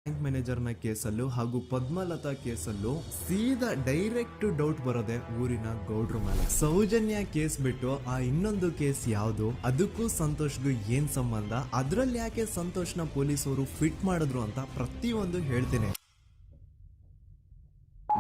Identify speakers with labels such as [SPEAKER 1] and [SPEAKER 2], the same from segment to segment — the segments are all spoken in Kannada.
[SPEAKER 1] ಬ್ಯಾಂಕ್ ಮ್ಯಾನೇಜರ್ನ ಕೇಸಲ್ಲೂ ಹಾಗೂ ಪದ್ಮಲತಾ ಕೇಸಲ್ಲೂ ಸೀದಾ ಡೈರೆಕ್ಟ್ ಡೌಟ್ ಬರೋದೆ ಊರಿನ ಗೌಡ್ರ ಮೇಲೆ. ಸೌಜನ್ಯ ಕೇಸ್ ಬಿಟ್ಟು ಆ ಇನ್ನೊಂದು ಕೇಸ್ ಯಾವುದು, ಅದಕ್ಕೂ ಸಂತೋಷ್ಗೂ ಏನ್ ಸಂಬಂಧ, ಅದ್ರಲ್ಲಿ ಯಾಕೆ ಸಂತೋಷ್ನ ಪೊಲೀಸರು ಫಿಟ್ ಮಾಡಿದ್ರು ಅಂತ ಪ್ರತಿಯೊಂದು ಹೇಳ್ತೀನಿ.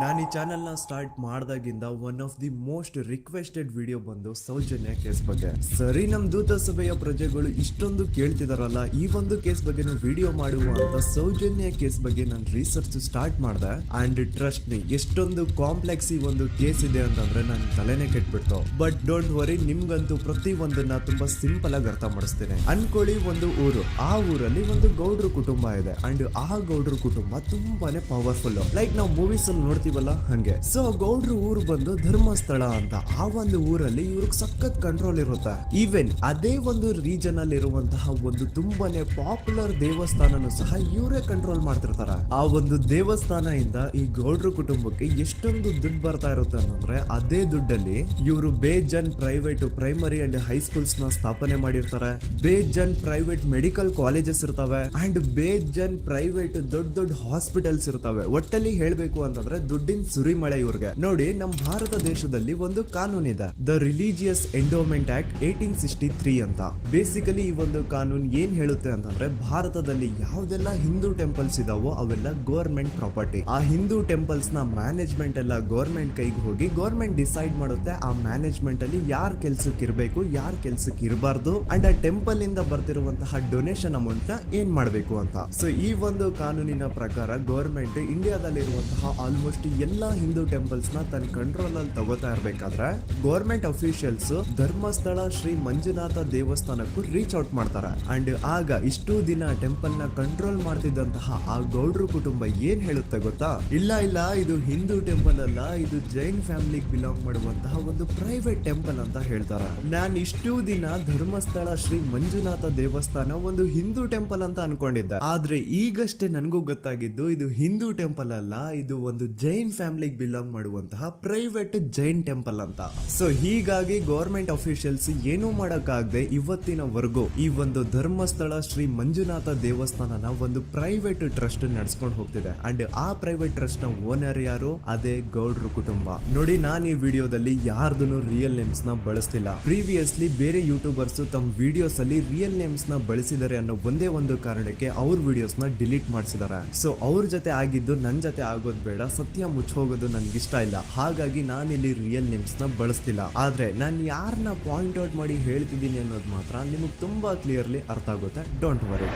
[SPEAKER 1] ನಾನು ಈ ಚಾನೆಲ್ನ ಸ್ಟಾರ್ಟ್ ಮಾಡಿದಾಗಿಂದ one of the most requested video ಬಂದು ಸೌಜನ್ಯ ಕೇಸ್ ಬಗ್ಗೆ. ಸರಿ, ನಮ್ ದೂತ ಸಭೆಯ ಪ್ರಜೆಗಳು ಇಷ್ಟೊಂದು ಕೇಳ್ತಿದಾರಲ್ಲ, ಈ ಒಂದು ಕೇಸ್ ಬಗ್ಗೆ ವಿಡಿಯೋ ಮಾಡುವ ಅಂತ ಸೌಜನ್ಯ ಕೇಸ್ ಬಗ್ಗೆ ನಾನು ರಿಸರ್ಚ್ ಸ್ಟಾರ್ಟ್ ಮಾಡಿದೆ. ಅಂಡ್ ಟ್ರಸ್ಟ್ ಮೀ, ಎಷ್ಟೊಂದು ಕಾಂಪ್ಲೆಕ್ಸ್ ಈ ಒಂದು ಕೇಸ್ ಇದೆ ಅಂತಂದ್ರೆ ನನ್ ತಲೆನೇ ಕೆಟ್ಬಿಡ್ತು. ಬಟ್ ಡೋಂಟ್ ವರಿ, ನಿಮ್ಗಂತೂ ಪ್ರತಿ ಒಂದನ್ನ ತುಂಬಾ ಸಿಂಪಲ್ ಆಗಿ ಅರ್ಥ ಮಾಡಿಸ್ತೇನೆ. ಅನ್ಕೊಳ್ಳಿ, ಒಂದು ಊರು, ಆ ಊರಲ್ಲಿ ಒಂದು ಗೌಡ್ರ ಕುಟುಂಬ ಇದೆ. ಅಂಡ್ ಆ ಗೌಡ್ರ ಕುಟುಂಬ ತುಂಬಾನೇ ಪವರ್ಫುಲ್, ಲೈಕ್ ನಾವು ಮೂವೀಸ್ ಅಲ್ಲಿ ನೋಡ್ತೀವಲ್ಲ ಹಂಗೆ. ಸೊ ಗೌಡ್ರ ಊರು ಬಂದು ಧರ್ಮಸ್ಥಳ ಅಂತ. ಆ ಒಂದು ಊರಲ್ಲಿ ಇವ್ರಿಗೆ ಸಖತ್ ಕಂಟ್ರೋಲ್ ಇರುತ್ತೆ. ಈವನ್ ಅದೇ ಒಂದು ರೀಜನ್ ಅಲ್ಲಿ ಇರುವಂತಹ ಒಂದು ತುಂಬಾನೇ ಪಾಪ್ಯುಲರ್ ದೇವಸ್ಥಾನನು ಸಹ ಇವರೇ ಕಂಟ್ರೋಲ್ ಮಾಡ್ತಿರ್ತಾರ. ಆ ಒಂದು ದೇವಸ್ಥಾನ ಇಂದ ಈ ಗೌಡ್ರ ಕುಟುಂಬಕ್ಕೆ ಎಷ್ಟೊಂದು ದುಡ್ಡು ಬರ್ತಾ ಇರುತ್ತೆ ಅಂತಂದ್ರೆ, ಅದೇ ದುಡ್ಡಲ್ಲಿ ಇವರು ಬೇಜನ್ ಪ್ರೈವೇಟ್ ಪ್ರೈಮರಿ ಅಂಡ್ ಹೈಸ್ಕೂಲ್ಸ್ ನ ಸ್ಥಾಪನೆ ಮಾಡಿರ್ತಾರೆ. ಬೇಜನ್ ಪ್ರೈವೇಟ್ ಮೆಡಿಕಲ್ ಕಾಲೇಜಸ್ ಇರ್ತವೆ ಅಂಡ್ ಬೇಜನ್ ಪ್ರೈವೇಟ್ ದೊಡ್ಡ ದೊಡ್ಡ ಹಾಸ್ಪಿಟಲ್ಸ್ ಇರ್ತವೆ. ಒಟ್ಟಲ್ಲಿ ಹೇಳ್ಬೇಕು ಅಂತಂದ್ರೆ ದುಡ್ಡಿನ ಸುರಿಮಳೆ ಇವ್ರಿಗೆ. ನೋಡಿ, ನಮ್ಮ ಭಾರತ ದೇಶದಲ್ಲಿ ಒಂದು ಕಾನೂನು ಇದೆ, ದ ರಿಲಿಜಿಯಸ್ ಎಂಡೋಮೆಂಟ್ ಆಕ್ಟ್ 1863 ಅಂತ. ಬೇಸಿಕಲಿ ಈ ಒಂದು ಕಾನೂನು ಏನ್ ಹೇಳುತ್ತೆ ಅಂತಂದ್ರೆ, ಭಾರತದಲ್ಲಿ ಯಾವ್ದೆಲ್ಲ ಹಿಂದೂ ಟೆಂಪಲ್ಸ್ ಇದಾವೋ ಅವೆಲ್ಲ ಗವರ್ಮೆಂಟ್ ಪ್ರಾಪರ್ಟಿ. ಆ ಹಿಂದೂ ಟೆಂಪಲ್ಸ್ ನ ಮ್ಯಾನೇಜ್ಮೆಂಟ್ ಎಲ್ಲ ಗವರ್ಮೆಂಟ್ ಕೈಗೆ ಹೋಗಿ ಗವರ್ಮೆಂಟ್ ಡಿಸೈಡ್ ಮಾಡುತ್ತೆ ಆ ಮ್ಯಾನೇಜ್ಮೆಂಟ್ ಅಲ್ಲಿ ಯಾರ್ ಕೆಲ್ಸಕ್ಕೆ ಇರಬೇಕು, ಯಾರ್ ಕೆಲ್ಸಕ್ಕೆ ಇರಬಾರ್ದು, ಅಂಡ್ ಆ ಟೆಂಪಲ್ ಇಂದ ಬರ್ತಿರುವಂತಹ ಡೊನೇಷನ್ ಅಮೌಂಟ್ ನ ಏನ್ ಮಾಡ್ಬೇಕು ಅಂತ. ಸೊ ಈ ಒಂದು ಕಾನೂನಿನ ಪ್ರಕಾರ ಗವರ್ಮೆಂಟ್ ಇಂಡಿಯಾದಲ್ಲಿರುವಂತಹ ಆಲ್ಮೋಸ್ಟ್ ಎಲ್ಲಾ ಹಿಂದೂ ಟೆಂಪಲ್ಸ್ ನ ತನ್ನ ಕಂಟ್ರೋಲ್ ಅಲ್ಲಿ ತಗೋತಾ ಇರ್ಬೇಕಾದ್ರೆ ಗವರ್ಮೆಂಟ್ ಅಫಿಷಿಯಲ್ಸ್ ಧರ್ಮಸ್ಥಳ ಶ್ರೀ ಮಂಜುನಾಥ ದೇವಸ್ಥಾನಕ್ಕೂ ರೀಚ್ ಔಟ್ ಮಾಡ್ತಾರೆ. ಅಂಡ್ ಆಗ ಇಷ್ಟು ದಿನ ಟೆಂಪಲ್ ನ ಕಂಟ್ರೋಲ್ ಮಾಡ್ತಿದ್ದಂತಹ ಆ ಗೌಡ್ರ ಕುಟುಂಬ ಏನ್ ಹೇಳುತ್ತೆ ಗೊತ್ತಾ, ಇಲ್ಲ ಇಲ್ಲ, ಇದು ಹಿಂದೂ ಟೆಂಪಲ್ ಅಲ್ಲ, ಇದು ಜೈನ್ ಫ್ಯಾಮಿಲಿಗೆ ಬಿಲಾಂಗ್ ಮಾಡುವಂತಹ ಒಂದು ಪ್ರೈವೇಟ್ ಟೆಂಪಲ್ ಅಂತ ಹೇಳ್ತಾರೆ. ನಾನು ಇಷ್ಟು ದಿನ ಧರ್ಮಸ್ಥಳ ಶ್ರೀ ಮಂಜುನಾಥ ದೇವಸ್ಥಾನ ಒಂದು ಹಿಂದೂ ಟೆಂಪಲ್ ಅಂತ ಅನ್ಕೊಂಡಿದ್ದೆ. ಆದ್ರೆ ಈಗಷ್ಟೇ ನನಗೂ ಗೊತ್ತಾಗಿದ್ದು ಇದು ಹಿಂದೂ ಟೆಂಪಲ್ ಅಲ್ಲ, ಇದು ಒಂದು ಜೈನ್ ಫ್ಯಾಮಿಲಿಗೆ ಬಿಲಾಂಗ್ ಮಾಡುವಂತಹ ಪ್ರೈವೇಟ್ ಜೈನ್ ಟೆಂಪಲ್ ಅಂತ. ಸೊ ಹೀಗಾಗಿ ಗವರ್ಮೆಂಟ್ ಅಫಿಷಿಯಲ್ಸ್ ಏನೂ ಮಾಡಕ್ಕಾಗದೆ ಇವತ್ತಿನವರೆಗೂ ಈ ಒಂದು ಧರ್ಮಸ್ಥಳ ಶ್ರೀ ಮಂಜುನಾಥ ದೇವಸ್ಥಾನನ ಒಂದು ಪ್ರೈವೇಟ್ ಟ್ರಸ್ಟ್ ನಡೆಸ್ಕೊಂಡು ಹೋಗ್ತಿದೆ. ಅಂಡ್ ಆ ಪ್ರೈವೇಟ್ ಟ್ರಸ್ಟ್ ನ ಓನರ್ ಯಾರು, ಅದೇ ಗೌಡ್ರ ಕುಟುಂಬ. ನೋಡಿ, ನಾನು ಈ ವಿಡಿಯೋದಲ್ಲಿ ಯಾರ್ದು ರಿಯಲ್ ನೇಮ್ಸ್ ನ ಬಳಸ್ತಿಲ್ಲ. ಪ್ರೀವಿಯಸ್ಲಿ ಬೇರೆ ಯೂಟ್ಯೂಬರ್ಸ್ ತಮ್ಮ ವಿಡಿಯೋಸ್ ಅಲ್ಲಿ ರಿಯಲ್ ನೇಮ್ಸ್ ನ ಬಳಸಿದ್ದಾರೆ ಅನ್ನೋ ಒಂದೇ ಒಂದು ಕಾರಣಕ್ಕೆ ಅವ್ರ ವಿಡಿಯೋಸ್ ನ ಡಿಲೀಟ್ ಮಾಡಿಸಿದ್ದಾರೆ. ಸೊ ಅವ್ರ ಜೊತೆ ಆಗಿದ್ದು ನನ್ ಜೊತೆ ಆಗೋದು ಬೇಡ, ಸತ್ಯ ಮುಚ್ಚೋಗೋದು ನನ್ಗೆ ಇಷ್ಟ ಇಲ್ಲ. ಹಾಗಾಗಿ ನಾನಿಲ್ಲಿ ರಿಯಲ್ ನೇಮ್ಸ್ ನ ಬಳಸ್ತಿಲ್ಲ. ಆದ್ರೆ ನಾನು ಯಾರನ್ನ ಪಾಯಿಂಟ್ ಔಟ್ ಮಾಡಿ ಹೇಳ್ತಿದ್ದೀನಿ ಅನ್ನೋದು ಮಾತ್ರ ನಿಮಗೆ ತುಂಬಾ ಕ್ಲಿಯರ್ಲಿ ಅರ್ಥ ಆಗುತ್ತೆ. Don't worry.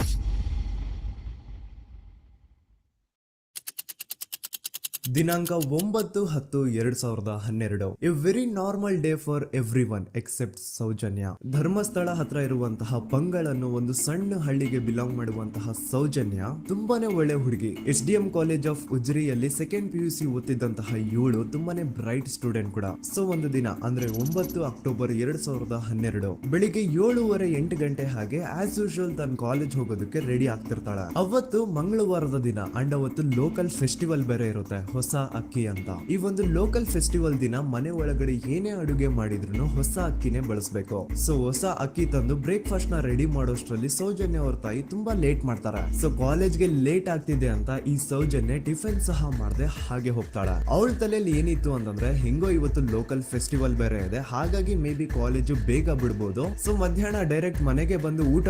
[SPEAKER 1] ದಿನಾಂಕ 9/10/2012. A very normal day for everyone except Soujanya. Dharmasthala ಹತ್ರ ಇರುವಂತಹ ಪಂಗಳ್ ಅನ್ನೋ ಒಂದು ಸಣ್ಣ ಹಳ್ಳಿಗೆ ಬಿಲಾಂಗ್ ಮಾಡುವಂತಹ ಸೌಜನ್ಯ ತುಂಬಾನೇ ಒಳ್ಳೆ ಹುಡುಗಿ. SDM ಕಾಲೇಜ್ ಆಫ್ ಉಜ್ರಿಯಲ್ಲಿ ಸೆಕೆಂಡ್ PUC ಓದ್ತಿದ್ದಂತಹ ಇವಳು ತುಂಬಾನೇ ಬ್ರೈಟ್ ಸ್ಟೂಡೆಂಟ್ ಕೂಡ. ಸೊ ಒಂದು ದಿನ ಅಂದ್ರೆ 9 ಅಕ್ಟೋಬರ್ 2012 ಬೆಳಿಗ್ಗೆ 7:30-8 ಗಂಟೆ ಹಾಗೆ ಆಸ್ ಯೂಶುವಲ್ ತನ್ನ ಕಾಲೇಜ್ ಹೋಗೋದಕ್ಕೆ ರೆಡಿ ಆಗ್ತಿರ್ತಾಳೆ. ಅವತ್ತು ಮಂಗಳವಾರದ ದಿನ ಅಂಡ್ ಅವತ್ತು ಲೋಕಲ್ ಫೆಸ್ಟಿವಲ್ ಬೇರೆ ಇರುತ್ತೆ, ಹೊಸ ಅಕ್ಕಿ ಅಂತ. ಈ ಒಂದು ಲೋಕಲ್ ಫೆಸ್ಟಿವಲ್ ದಿನ ಮನೆ ಒಳಗಡೆ ಏನೇ ಅಡುಗೆ ಮಾಡಿದ್ರು ಹೊಸ ಅಕ್ಕಿನೇ ಬಳಸಬೇಕು. ಸೊ ಹೊಸ ಅಕ್ಕಿ ತಂದು ಬ್ರೇಕ್ಫಾಸ್ಟ್ ನ ರೆಡಿ ಮಾಡೋಷ್ಟ್ರಲ್ಲಿ ಸೌಜನ್ಯ ಅವ್ರ ತಾಯಿ ತುಂಬಾ ಲೇಟ್ ಮಾಡ್ತಾರೆ. ಸೊ ಕಾಲೇಜ್ಗೆ ಲೇಟ್ ಆಗ್ತಿದೆ ಅಂತ ಈ ಸೌಜನ್ಯ ಟಿಫಿನ್ ಸಹ ಮಾಡದೆ ಹಾಗೆ ಹೋಗ್ತಾಳೆ. ಅವಳ ತಲೆಯಲ್ಲಿ ಏನಿತ್ತು ಅಂತಂದ್ರೆ, ಹೆಂಗೋ ಇವತ್ತು ಲೋಕಲ್ ಫೆಸ್ಟಿವಲ್ ಬೇರೆ ಇದೆ, ಹಾಗಾಗಿ ಮೇ ಬಿ ಕಾಲೇಜು ಬೇಗ ಬಿಡ್ಬೋದು, ಸೊ ಮಧ್ಯಾಹ್ನ ಡೈರೆಕ್ಟ್ ಮನೆಗೆ ಬಂದು ಊಟ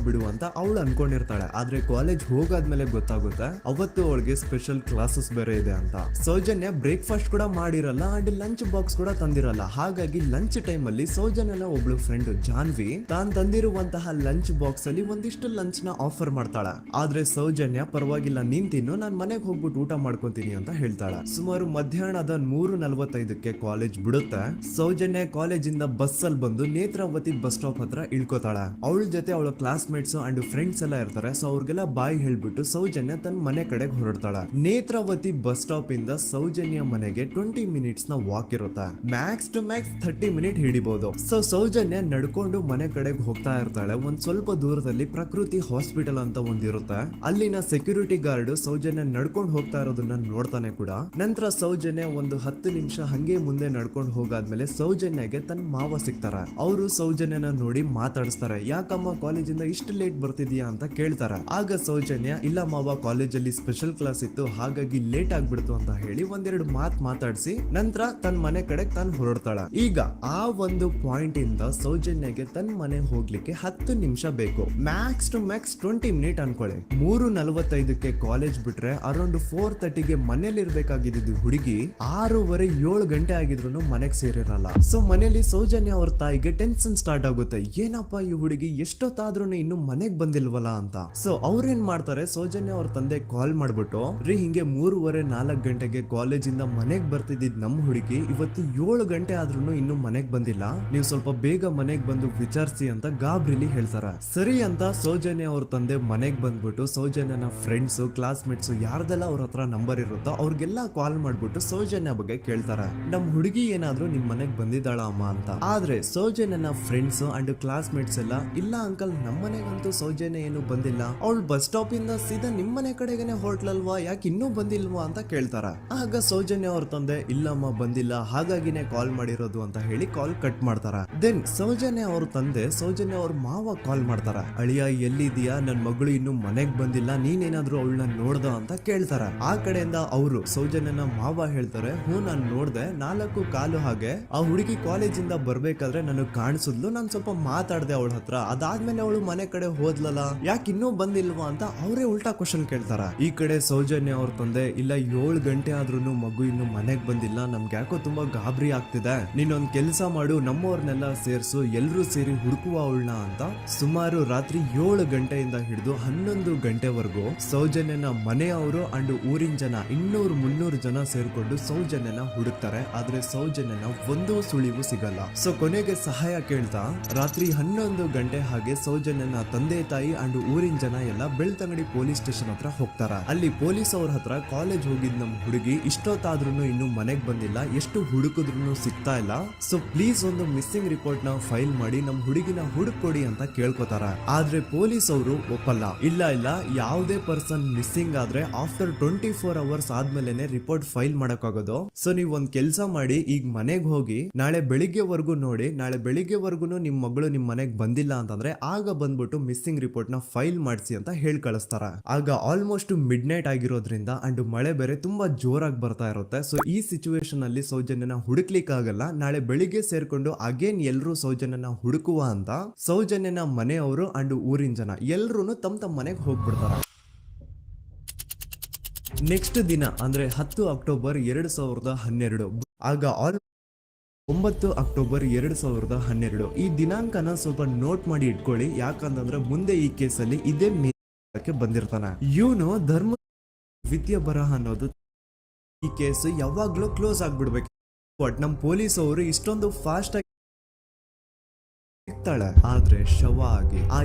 [SPEAKER 1] ಬಿಡುವ ಅಂತ ಅವಳು ಅನ್ಕೊಂಡಿರ್ತಾಳೆ. ಆದ್ರೆ ಕಾಲೇಜ್ ಹೋಗಾದ್ಮೇಲೆ ಗೊತ್ತಾಗುತ್ತೆ ಅವತ್ತು ಅವಳಿಗೆ ಸ್ಪೆಷಲ್ ಕ್ಲಾಸಸ್ ಬೇರೆ ಇದೆ ಅಂತ. ಸೌಜನ್ಯ ಬ್ರೇಕ್ಫಾಸ್ಟ್ ಕೂಡ ಮಾಡಿರಲ್ಲ ಅಂಡ್ ಲಂಚ್ ಬಾಕ್ಸ್ ಕೂಡ ತಂದಿರಲ್ಲ. ಹಾಗಾಗಿ ಲಂಚ್ ಟೈಮ್ ಅಲ್ಲಿ ಸೌಜನ್ಯನ ಒಬ್ಳು ಫ್ರೆಂಡ್ ಜಾನ್ವಿ ತಾನ್ ತಂದಿರುವಂತಹ ಲಂಚ್ ಬಾಕ್ಸ್ ಅಲ್ಲಿ ಒಂದಿಷ್ಟು ಲಂಚ್ ನ ಆಫರ್ ಮಾಡ್ತಾಳೆ. ಆದ್ರೆ ಸೌಜನ್ಯ ಪರವಾಗಿಲ್ಲ, ನೀನ್ ತಿನ್ನು, ನಾನ್ ಮನೆಗೆ ಹೋಗ್ಬಿಟ್ಟು ಊಟ ಮಾಡ್ಕೊಂತೀನಿ ಅಂತ ಹೇಳ್ತಾಳೆ. ಸುಮಾರು ಮಧ್ಯಾಹ್ನದ 3:45ಕ್ಕೆ ಕಾಲೇಜ್ ಬಿಡುತ್ತೆ. ಸೌಜನ್ಯ ಕಾಲೇಜ್ ಇಂದ ಬಸ್ ಅಲ್ಲಿ ಬಂದು ನೇತ್ರಾವತಿ ಬಸ್ ಸ್ಟಾಪ್ ಹತ್ರ ಇಳ್ಕೋತಾಳೆ. ಅವಳ ಜೊತೆ ಅವಳ ಕ್ಲಾಸ್ ಮೇಟ್ಸ್ ಅಂಡ್ ಫ್ರೆಂಡ್ಸ್ ಎಲ್ಲ ಇರ್ತಾರೆ. ಸೊ ಅವ್ರಿಗೆಲ್ಲ ಬಾಯ್ ಹೇಳ್ಬಿಟ್ಟು ಸೌಜನ್ಯ ತನ್ನ ಮನೆ ಕಡೆಗೆ ಹೊರಡ್ತಾಳೆ. ನೇತ್ರಾವತಿ ಬಸ್ ಸ್ಟಾಪ್ ಸ್ಟಾಪ್ ಇಂದ ಸೌಜನ್ಯ ಮನೆಗೆ 20 ಮಿನಿಟ್ಸ್ ನ ವಾಕ್ ಇರುತ್ತೆ. ಮ್ಯಾಕ್ಸ್ ಟು ಮ್ಯಾಕ್ಸ್ 30 ಮಿನಿಟ್ ಹಿಡಿಬಹುದು. ಸೊ ಸೌಜನ್ಯ ನಡ್ಕೊಂಡು ಮನೆ ಕಡೆಗೆ ಹೋಗ್ತಾ ಇರ್ತಾಳೆ. ಒಂದ್ ಸ್ವಲ್ಪ ದೂರದಲ್ಲಿ ಪ್ರಕೃತಿ ಹಾಸ್ಪಿಟಲ್ ಅಂತ ಒಂದಿರುತ್ತೆ. ಅಲ್ಲಿನ ಸೆಕ್ಯೂರಿಟಿ ಗಾರ್ಡ್ ಸೌಜನ್ಯ ನಡ್ಕೊಂಡು ಹೋಗ್ತಾ ಇರೋದನ್ನ ನೋಡ್ತಾನೆ ಕೂಡ. ನಂತರ ಸೌಜನ್ಯ ಒಂದು 10 ನಿಮಿಷ ಹಂಗೆ ಮುಂದೆ ನಡ್ಕೊಂಡು ಹೋಗಾದ್ಮೇಲೆ ಸೌಜನ್ಯಗೆ ತನ್ನ ಮಾವ ಸಿಗ್ತಾರೆ. ಅವರು ಸೌಜನ್ಯನ ನೋಡಿ ಮಾತಾಡಿಸ್ತಾರೆ. ಯಾಕಮ್ಮ ಕಾಲೇಜಿಂದ ಇಷ್ಟು ಲೇಟ್ ಬರ್ತಿದ್ಯಾ ಅಂತ ಕೇಳ್ತಾರೆ. ಆಗ ಸೌಜನ್ಯ, ಇಲ್ಲ ಮಾವ, ಕಾಲೇಜಲ್ಲಿ ಸ್ಪೆಷಲ್ ಕ್ಲಾಸ್ ಇತ್ತು, ಹಾಗಾಗಿ ಲೇಟ್ ಆಗ್ಬಿಡ್ತು ಅಂತ ಹೇಳಿ ಒಂದೆರಡು ಮಾತಾಡಿಸಿ ನಂತರ ತನ್ನ ಮನೆ ಕಡೆ ತಾನು ಹೊರಡ್ತಾಳ. ಈಗ ಆ ಒಂದು ಪಾಯಿಂಟ್ ಇಂದ ಸೌಜನ್ಯಗೆ ತನ್ನ ಮನೆ ಹೋಗ್ಲಿಕ್ಕೆ 10 ನಿಮಿಷ ಬೇಕು. ಮ್ಯಾಕ್ಸ್ ಟು ಮ್ಯಾಕ್ಸ್ 20 ಮಿನಿಟ್ ಅನ್ಕೊಳ್ಳಿ. 3:45ಕ್ಕೆ ಕಾಲೇಜ್ ಬಿಟ್ರೆ ಅರೌಂಡ್ 4:30ಗೆ ಮನೇಲಿ ಇರ್ಬೇಕಾಗಿದ್ದು ಹುಡುಗಿ 6:30 ಗಂಟೆ ಆಗಿದ್ರು ಮನೆಗೆ ಸೇರಿರಲ್ಲ. ಸೊ ಮನೇಲಿ ಸೌಜನ್ಯ ಅವ್ರ ತಾಯಿಗೆ ಟೆನ್ಷನ್ ಸ್ಟಾರ್ಟ್ ಆಗುತ್ತೆ. ಏನಪ್ಪ ಈ ಹುಡುಗಿ ಎಷ್ಟೊತ್ತಾದ್ರೂ ಇನ್ನು ಮನೆಗ್ ಬಂದಿಲ್ವಲ್ಲ ಅಂತ. ಸೊ ಅವ್ರೇನ್ ಮಾಡ್ತಾರೆ, ಸೌಜನ್ಯ ಅವ್ರ ತಂದೆ ಕಾಲ್ ಮಾಡ್ಬಿಟ್ಟು, ರೀ ಹಿಂಗೆ 3:30-4 ಗಂಟೆಗೆ ಕಾಲೇಜಿಂದ ಮನೆಗ್ ಬರ್ತಿದ್ದಿದ್ ನಮ್ ಹುಡುಗಿ ಇವತ್ತು 7 ಗಂಟೆ ಆದ್ರೂ ಇನ್ನು ಮನೆಗ್ ಬಂದಿಲ್ಲ, ನೀವು ಸ್ವಲ್ಪ ಬೇಗ ಮನೆಗ್ ಬಂದು ವಿಚಾರಿಸಿ ಅಂತ ಗಾಬ್ರಿಲಿ ಹೇಳ್ತಾರ. ಸರಿ ಅಂತ ಸೌಜನ್ಯ ಅವ್ರ ತಂದೆ ಮನೆಗ್ ಬಂದ್ಬಿಟ್ಟು ಸೌಜನ್ಯನ ಫ್ರೆಂಡ್ಸ್, ಕ್ಲಾಸ್ ಮೇಟ್ಸ್ ಯಾರ್ದೆಲ್ಲ ಅವ್ರ ಹತ್ರ ನಂಬರ್ ಇರುತ್ತೋ ಅವ್ರಿಗೆಲ್ಲ ಕಾಲ್ ಮಾಡ್ಬಿಟ್ಟು ಸೌಜನ್ಯ ಬಗ್ಗೆ ಕೇಳ್ತಾರ. ನಮ್ ಹುಡುಗಿ ಏನಾದ್ರೂ ನಿಮ್ ಮನೆಗ್ ಬಂದಿದ್ದಾಳ ಅಮ್ಮ ಅಂತ. ಆದ್ರೆ ಸೌಜನ್ಯನ ಫ್ರೆಂಡ್ಸ್ ಅಂಡ್ ಕ್ಲಾಸ್ ಮೇಟ್ಸ್ ಎಲ್ಲ, ಇಲ್ಲ ಅಂಕಲ್, ನಮ್ ಮನೆಗಂತೂ ಸೌಜನ್ಯ ಏನು ಬಂದಿಲ್ಲ, ಅವಳು ಬಸ್ ಸ್ಟಾಪ್ ಇಂದ ಸೀದಾ ನಿಮ್ ಮನೆ ಕಡೆಗೇನೆ ಹೊರಟ್ಲಲ್ವಾ, ಯಾಕೆ ಇನ್ನೂ ಬಂದಿಲ್ವಾ ಅಂತ ಕೇಳ್ತಾರ. ಆಗ ಸೌಜನ್ಯ ಅವ್ರ ತಂದೆ, ಇಲ್ಲಮ್ಮ ಬಂದಿಲ್ಲ, ಹಾಗಾಗಿನೇ ಕಾಲ್ ಮಾಡಿರೋದು ಅಂತ ಹೇಳಿ ಕಾಲ್ ಕಟ್ ಮಾಡ್ತಾರ. ದೆನ್ ಸೌಜನ್ಯ ಅವ್ರ ತಂದೆ ಸೌಜನ್ಯ ಅವ್ರ ಮಾವ ಕಾಲ್ ಮಾಡ್ತಾರ. ಅಳಿಯ ಎಲ್ಲಿದ್ಯಾ, ನನ್ ಮಗಳು ಇನ್ನು ಮನೆಗ್ ಬಂದಿಲ್ಲ, ನೀನೇನಾದ್ರೂ ಅವಳನ್ನ ನೋಡ್ದ ಅಂತ ಕೇಳ್ತಾರ. ಆ ಕಡೆಯಿಂದ ಅವರು ಸೌಜನ್ಯನ ಮಾವ ಹೇಳ್ತಾರೆ, ನಾನ್ ನೋಡ್ದೆ, 4:15 ಹಾಗೆ ಆ ಹುಡುಗಿ ಕಾಲೇಜಿಂದ ಬರ್ಬೇಕಾದ್ರೆ ನನಗ್ ಕಾಣಿಸಿದ್ಲು, ನಾನ್ ಸ್ವಲ್ಪ ಮಾತಾಡ್ದೆ ಅವಳ ಹತ್ರ, ಅದಾದ್ಮೇಲೆ ಅವಳು ಮನೆ ಕಡೆ ಹೋದ್ಲಲ್ಲ, ಯಾಕೆ ಇನ್ನೂ ಬಂದಿಲ್ವಾ ಅಂತ ಅವರೇ ಉಲ್ಟಾ ಕ್ವಶನ್ ಕೇಳ್ತಾರ. ಈ ಕಡೆ ಸೌಜನ್ಯ ಅವ್ರ ತಂದೆ, ಇಲ್ಲ 7 ಗಂಟೆ ಆದ್ರೂ ಮಗು ಇನ್ನು ಮನೆಗ್ ಬಂದಿಲ್ಲ, ನಮ್ಗೆ ಯಾಕೋ ತುಂಬಾ ಗಾಬರಿ ಆಗ್ತಿದೆ, ನೀನೊಂದ್ ಕೆಲ್ಸ ಮಾಡು, ನಮ್ಮವ್ರನ್ನೆಲ್ಲ ಸೇರ್ಸು, ಎಲ್ರೂ ಸೇರಿ ಹುಡುಕುವ ಅವಳನ್ನ ಅಂತ ಸುಮಾರು ರಾತ್ರಿ 7 ಗಂಟೆಯಿಂದ ಹಿಡಿದು 11 ಗಂಟೆವರೆಗೂ ಸೌಜನ್ಯನ ಮನೆಯವರು ಅಂಡ್ ಊರಿನ ಜನ 200-300 ಜನ ಸೇರ್ಕೊಂಡು ಸೌಜನ್ಯನ ಹುಡುಕ್ತಾರೆ. ಆದ್ರೆ ಸೌಜನ್ಯನ ಒಂದು ಸುಳಿವು ಸಿಗಲ್ಲ. ಸೊ ಕೊನೆಗೆ ಸಹಾಯ ಕೇಳ್ತಾ ರಾತ್ರಿ 11 ಗಂಟೆ ಹಾಗೆ ಸೌಜನ್ಯನ ತಂದೆ ತಾಯಿ ಅಂಡ್ ಊರಿನ ಜನ ಎಲ್ಲ ಬೆಳ್ತಂಗಡಿ ಪೊಲೀಸ್ ಸ್ಟೇಷನ್ ಹತ್ರ ಹೋಗ್ತಾರ. ಅಲ್ಲಿ ಪೊಲೀಸ್ ಅವ್ರ ಹತ್ರ, ಕಾಲೇಜ್ ಹೋಗಿದ್ ನಮ್ ಹುಡುಗಿ ಇಷ್ಟೊತ್ತಾದ್ರೂ ಇನ್ನು ಮನೆಗ್ ಬಂದಿಲ್ಲ, ಎಷ್ಟು ಹುಡುಕಿದ್ರು ಸಿಗ್ತಾ ಇಲ್ಲ, ಸೊ ಪ್ಲೀಸ್ ಒಂದು ಮಿಸ್ಸಿಂಗ್ ರಿಪೋರ್ಟ್ ನ ಫೈಲ್ ಮಾಡಿ ನಮ್ ಹುಡುಗಿನ ಹುಡುಕೊಡಿ ಅಂತ ಕೇಳ್ಕೊತಾರ. ಆದ್ರೆ ಪೊಲೀಸ್ ಅವರು ಒಪ್ಪಲ್ಲ. ಇಲ್ಲ ಯಾವುದೇ ಪರ್ಸನ್ ಮಿಸ್ಸಿಂಗ್ ಆದ್ರೆ ಆಫ್ಟರ್ 24 ಅವರ್ಸ್ ಆದ್ಮೇಲೆನೆ ರಿಪೋರ್ಟ್ ಫೈಲ್ ಮಾಡಕ್ಕಾಗೋದು. ಸೊ ನೀವ್ ಒಂದ್ ಕೆಲ್ಸ ಮಾಡಿ, ಈಗ ಮನೆಗ್ ಹೋಗಿ ನಾಳೆ ಬೆಳಿಗ್ಗೆವರೆಗೂ ನೋಡಿ, ನಾಳೆ ಬೆಳಿಗ್ಗೆವರೆಗೂ ನಿಮ್ ಮಗಳು ನಿಮ್ ಮನೆಗ್ ಬಂದಿಲ್ಲ ಅಂತಂದ್ರೆ ಆಗ ಬಂದ್ಬಿಟ್ಟು ಮಿಸ್ಸಿಂಗ್ ರಿಪೋರ್ಟ್ ನ ಫೈಲ್ ಮಾಡಿಸಿ ಅಂತ ಹೇಳಿ ಕಳಿಸ್ತಾರ. ಆಗ ಆಲ್ಮೋಸ್ಟ್ ಮಿಡ್ ನೈಟ್ ಆಗಿರೋದ್ರಿಂದ ಅಂಡ್ ಮಳೆ ಬೇರೆ ತುಂಬಾ ಜೋರಾಗಿ ಬರ್ತಾ ಇರುತ್ತೆ. ಸೊ ಈ ಸಿಚುವೇಶನ್ ಅಲ್ಲಿ ಸೌಜನ್ಯನ ಹುಡುಕ್ಲಿಕ್ಕೆ ಆಗಲ್ಲ. ನಾಳೆ ಬೆಳಿಗ್ಗೆ ಸೇರ್ಕೊಂಡು ಅಗೇನ್ ಎಲ್ರು ಸೌಜನ್ಯನ ಹುಡುಕುವ ಅಂತ ಸೌಜನ್ಯನ ಮನೆಯವರು ಅಂಡ್ ಊರಿನ ಜನ ಎಲ್ರು ತಮ್ಮ ಮನೆಗೆ ಹೋಗ್ಬಿಡ್ತಾರ. ನೆಕ್ಸ್ಟ್ ದಿನ ಅಂದ್ರೆ 10 ಅಕ್ಟೋಬರ್ 2012, ಆಗ 9 ಅಕ್ಟೋಬರ್ 2012 ಈ ದಿನಾಂಕನ ಸ್ವಲ್ಪ ನೋಟ್ ಮಾಡಿ ಇಟ್ಕೊಳ್ಳಿ. ಯಾಕಂತಂದ್ರೆ ಮುಂದೆ ಈ ಕೇಸಲ್ಲಿ ಇದೇ ಮೇಲಕ್ಕೆ ಬಂದಿರ್ತಾನ. ಇವನು ಧರ್ಮ ವಿದ್ಯೆ ಬರಹ ಅನ್ನೋದು ಈ ಕೇಸ್ ಯಾವಾಗ್ಲೂ ಕ್ಲೋಸ್ ಆಗ್ಬಿಡ್ಬೇಕು. ಬಟ್ ನಮ್ ಪೊಲೀಸ್ ಅವರು ಇಷ್ಟೊಂದು ಫಾಸ್ಟ್ ಆಗಿ ಸಿಗ್ತಾಳೆ, ಆದ್ರೆ ಶವ ಆಗಿ ಆ